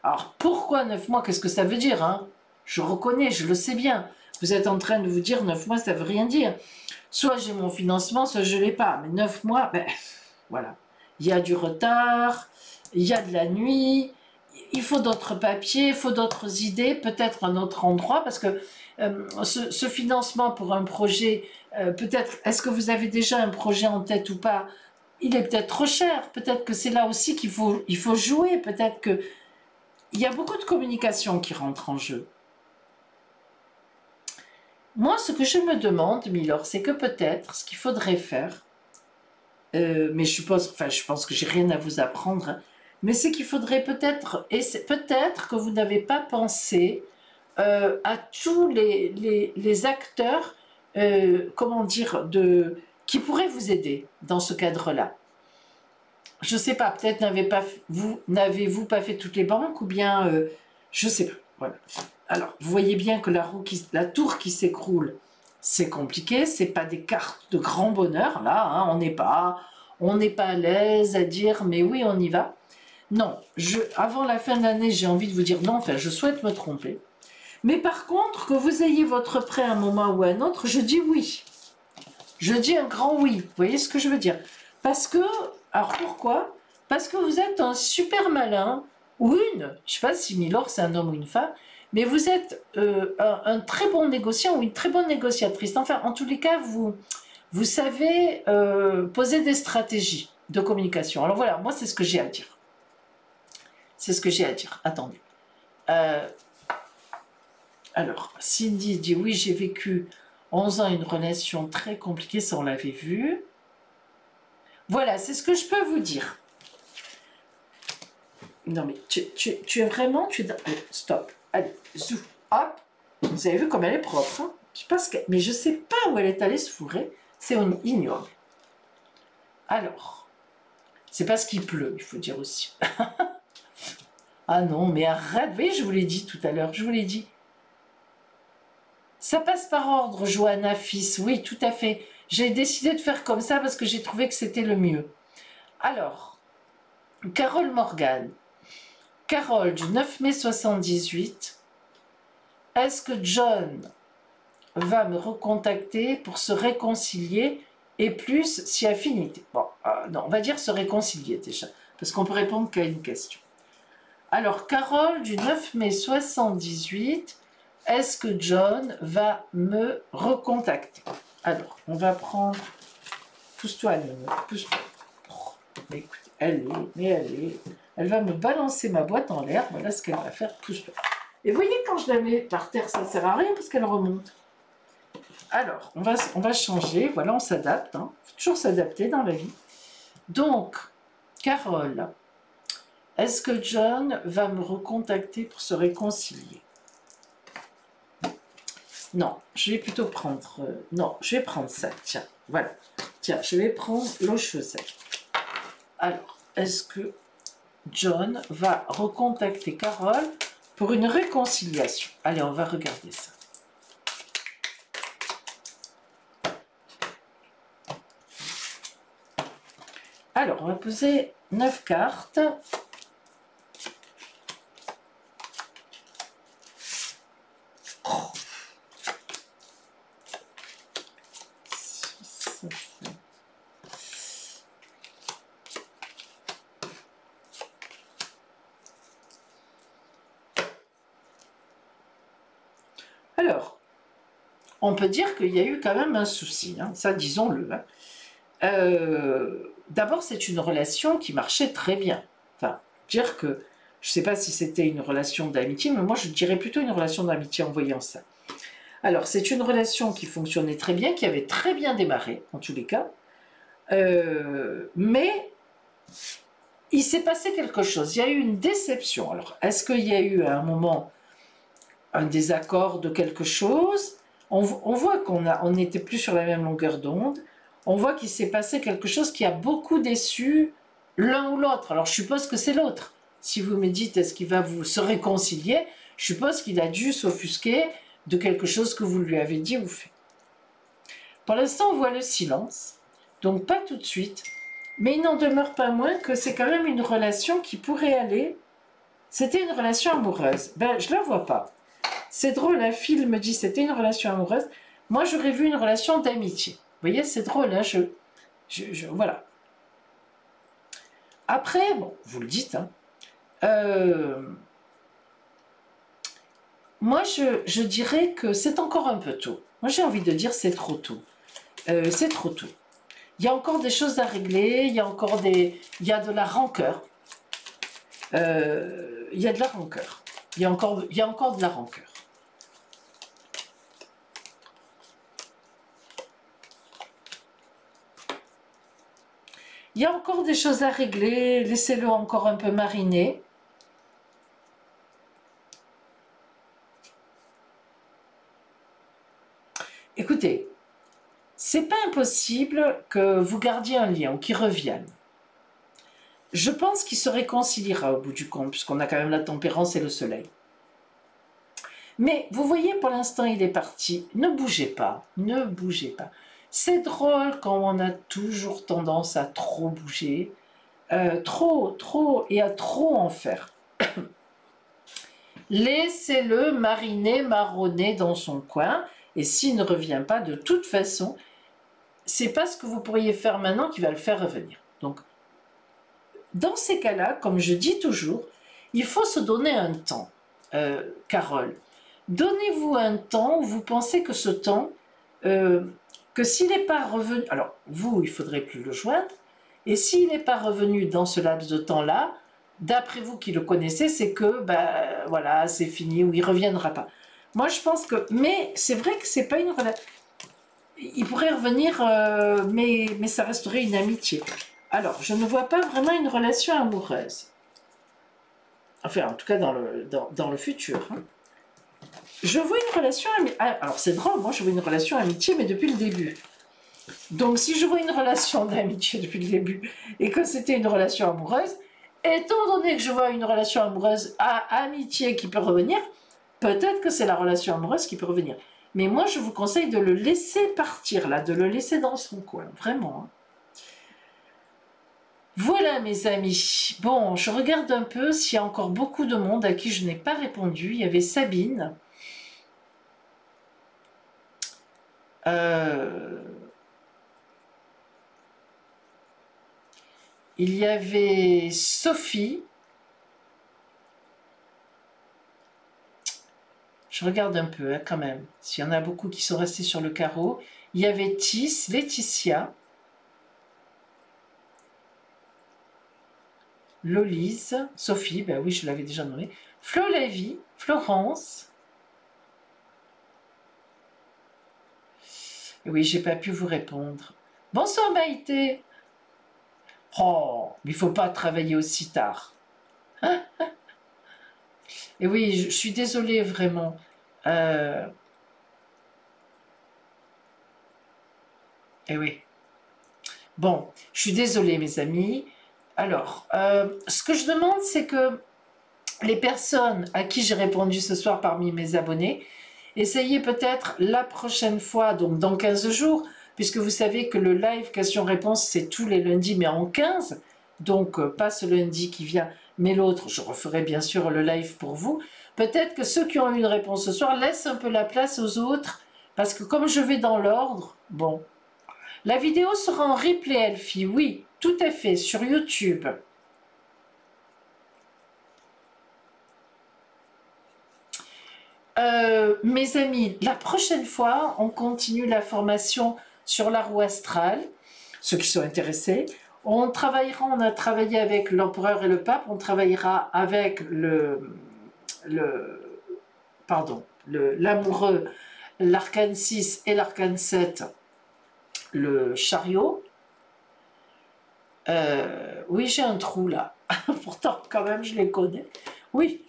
Alors, pourquoi 9 mois? Qu'est-ce que ça veut dire, hein? Je reconnais, je le sais bien. Vous êtes en train de vous dire 9 mois, ça veut rien dire. Soit j'ai mon financement, soit je ne l'ai pas. Mais 9 mois, ben, voilà. Il y a du retard, il y a de la nuit, il faut d'autres papiers, il faut d'autres idées, peut-être un autre endroit, parce que ce financement pour un projet, peut-être, est-ce que vous avez déjà un projet en tête ou pas? Il est peut-être trop cher, peut-être que c'est là aussi qu'il faut jouer, peut-être que... Il y a beaucoup de communication qui rentre en jeu. Moi, ce que je me demande, Milord, c'est que peut-être, ce qu'il faudrait faire, mais je pense que j'ai rien à vous apprendre, hein, mais c'est qu'il faudrait peut-être, et peut-être que vous n'avez pas pensé à tous les acteurs, comment dire, qui pourraient vous aider dans ce cadre-là. Je ne sais pas, peut-être n'avez-vous pas fait toutes les banques, ou bien, je ne sais pas, voilà. Alors, vous voyez bien que la tour qui s'écroule, c'est compliqué, c'est pas des cartes de grand bonheur, là, hein, on n'est pas à l'aise à dire, mais oui, on y va. Non, avant la fin de l'année, j'ai envie de vous dire non, enfin, je souhaite me tromper. Mais par contre, que vous ayez votre prêt à un moment ou à un autre, je dis oui. Je dis un grand oui, vous voyez ce que je veux dire? Parce que, alors pourquoi? Parce que vous êtes un super malin, ou une, je ne sais pas si Milord c'est un homme ou une femme, mais vous êtes un très bon négociant ou une très bonne négociatrice. Enfin, en tous les cas, vous savez poser des stratégies de communication. Alors voilà, moi c'est ce que j'ai à dire. C'est ce que j'ai à dire. Attendez. Alors, Cindy dit oui, j'ai vécu 11 ans une relation très compliquée, ça on l'avait vu. Voilà, c'est ce que je peux vous dire. Non mais tu es vraiment... Stop. Allez, zou. Hop. Vous avez vu comme elle est propre. Hein, je sais pas mais je sais pas où elle est allée se fourrer. C'est ignoble. Alors, c'est parce qu'il pleut, il faut dire aussi. Ah non, mais arrête. Vous voyez, je vous l'ai dit tout à l'heure. Je vous l'ai dit. Ça passe par ordre, Johanna Fils. Oui, tout à fait. J'ai décidé de faire comme ça parce que j'ai trouvé que c'était le mieux. Alors, Carole Morgan. Carole du 9 mai 78. Est-ce que John va me recontacter pour se réconcilier et plus si affinité? Bon, non, on va dire se réconcilier déjà, parce qu'on peut répondre qu'à une question. Alors, Carole du 9 mai 78. Est-ce que John va me recontacter? Alors, on va prendre... Pousse-toi, pousse-toi. Oh, mais écoute, elle va me balancer ma boîte en l'air. Voilà ce qu'elle va faire. Pousse-toi. Et vous voyez, quand je la mets par terre, ça ne sert à rien parce qu'elle remonte. Alors, on va changer. Voilà, on s'adapte. Hein. Il faut toujours s'adapter dans la vie. Donc, Carole, est-ce que John va me recontacter pour se réconcilier? Non, je vais plutôt prendre... non, je vais prendre ça, tiens, voilà. Tiens, je vais prendre l'eau chaussette. Alors, est-ce que John va recontacter Carole pour une réconciliation? Allez, on va regarder ça. Alors, on va poser 9 cartes. Alors, on peut dire qu'il y a eu quand même un souci, hein, ça disons-le. Hein. D'abord, c'est une relation qui marchait très bien. Enfin, dire que, je ne sais pas si c'était une relation d'amitié, mais moi je dirais plutôt une relation d'amitié en voyant ça. Alors, c'est une relation qui fonctionnait très bien, qui avait très bien démarré, en tous les cas. Mais il s'est passé quelque chose. Il y a eu une déception. Alors, est-ce qu'il y a eu à un moment un désaccord de quelque chose? On voit qu'on n'était plus sur la même longueur d'onde. On voit qu'il s'est passé quelque chose qui a beaucoup déçu l'un ou l'autre. Alors, je suppose que c'est l'autre. Si vous me dites, est-ce qu'il va vous se réconcilier? Je suppose qu'il a dû s'offusquer de quelque chose que vous lui avez dit ou fait. Pour l'instant, on voit le silence. Donc, pas tout de suite. Mais il n'en demeure pas moins que c'est quand même une relation qui pourrait aller... C'était une relation amoureuse. Ben, je la vois pas. C'est drôle, un fil me dit c'était une relation amoureuse. Moi, j'aurais vu une relation d'amitié. Vous voyez, c'est drôle, hein, voilà. Après, bon, vous le dites, hein, moi, je dirais que c'est encore un peu tôt. Moi, j'ai envie de dire c'est trop tôt. C'est trop tôt. Il y a encore des choses à régler, il y a encore il y a de la rancœur. Il y a de la rancœur. Il y a encore de la rancœur. Il y a encore des choses à régler, laissez-le encore un peu mariner. Écoutez, c'est pas impossible que vous gardiez un lien ou qu'il revienne. Je pense qu'il se réconciliera au bout du compte, puisqu'on a quand même la tempérance et le soleil. Mais vous voyez, pour l'instant, il est parti. Ne bougez pas, ne bougez pas. C'est drôle quand on a toujours tendance à trop bouger, trop, et à trop en faire. Laissez-le mariner, marronner dans son coin, et s'il ne revient pas, de toute façon, c'est pas ce que vous pourriez faire maintenant qui va le faire revenir. Donc, dans ces cas-là, comme je dis toujours, il faut se donner un temps, Carole. Donnez-vous un temps où vous pensez que ce temps, que s'il n'est pas revenu, alors vous, il faudrait plus le joindre, et s'il n'est pas revenu dans ce laps de temps-là, d'après vous qui le connaissez, c'est que, ben voilà, c'est fini, ou il ne reviendra pas. Moi, je pense que, mais c'est vrai que c'est pas une relation, il pourrait revenir, mais ça resterait une amitié. Alors, je ne vois pas vraiment une relation amoureuse. Enfin, en tout cas, dans le futur. Hein. Je vois une relation amitié. Alors, c'est drôle, moi, je vois une relation amitié, mais depuis le début. Donc, si je vois une relation d'amitié depuis le début, et que c'était une relation amoureuse, étant donné que je vois une relation amoureuse à amitié qui peut revenir, peut-être que c'est la relation amoureuse qui peut revenir. Mais moi, je vous conseille de le laisser partir, là, de le laisser dans son coin, vraiment. Hein. Voilà mes amis, bon je regarde un peu s'il y a encore beaucoup de monde à qui je n'ai pas répondu. Il y avait Sabine, il y avait Sophie, je regarde un peu hein, quand même, s'il y en a beaucoup qui sont restés sur le carreau. Il y avait Laetitia, Lolise, Sophie, ben oui je l'avais déjà nommé, Flo Lévy, Florence. Et oui, j'ai pas pu vous répondre. Bonsoir Maïté. Oh, mais il faut pas travailler aussi tard. Et oui, je suis désolée vraiment. Et oui. Bon, je suis désolée mes amis. Alors, ce que je demande, c'est que les personnes à qui j'ai répondu ce soir parmi mes abonnés, essayez peut-être la prochaine fois, donc dans 15 jours, puisque vous savez que le live question-réponse, c'est tous les lundis, mais en 15, donc pas ce lundi qui vient, mais l'autre, je referai bien sûr le live pour vous. Peut-être que ceux qui ont eu une réponse ce soir laissent un peu la place aux autres, parce que comme je vais dans l'ordre, bon. La vidéo sera en replay, Elfie, oui, tout à fait, sur YouTube. Mes amis, la prochaine fois, on continue la formation sur la roue astrale, ceux qui sont intéressés. On a travaillé avec l'empereur et le pape, on travaillera avec l'amoureux l'arcane 6 et l'arcane 7, le chariot. Oui, j'ai un trou là. Pourtant, quand même, je les connais. Oui,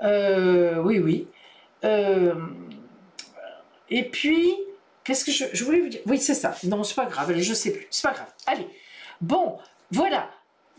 oui, oui. Et puis, qu'est-ce que je voulais vous dire? Oui, c'est ça. Non, c'est pas grave. Allez, je sais plus. C'est pas grave. Allez. Bon, voilà.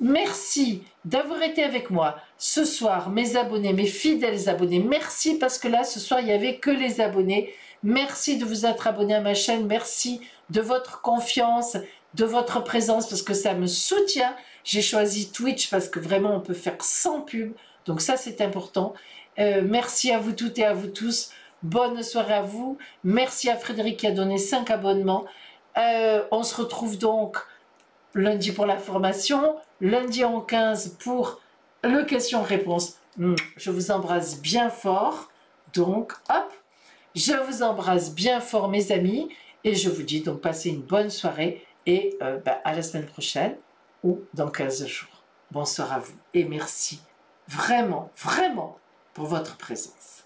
Merci d'avoir été avec moi ce soir, mes abonnés, mes fidèles abonnés. Merci parce que là, ce soir, il n'y avait que les abonnés. Merci de vous être abonnés à ma chaîne. Merci de votre confiance, de votre présence parce que ça me soutient. J'ai choisi Twitch parce que vraiment, on peut faire sans pub. Donc ça, c'est important. Merci à vous toutes et à vous tous. Bonne soirée à vous. Merci à Frédéric qui a donné 5 abonnements. On se retrouve donc lundi pour la formation, lundi en 15 pour le question-réponse. Je vous embrasse bien fort. Donc, hop, je vous embrasse bien fort, mes amis. Et je vous dis donc, passez une bonne soirée et à la semaine prochaine ou dans 15 jours. Bonsoir à vous et merci vraiment, vraiment pour votre présence.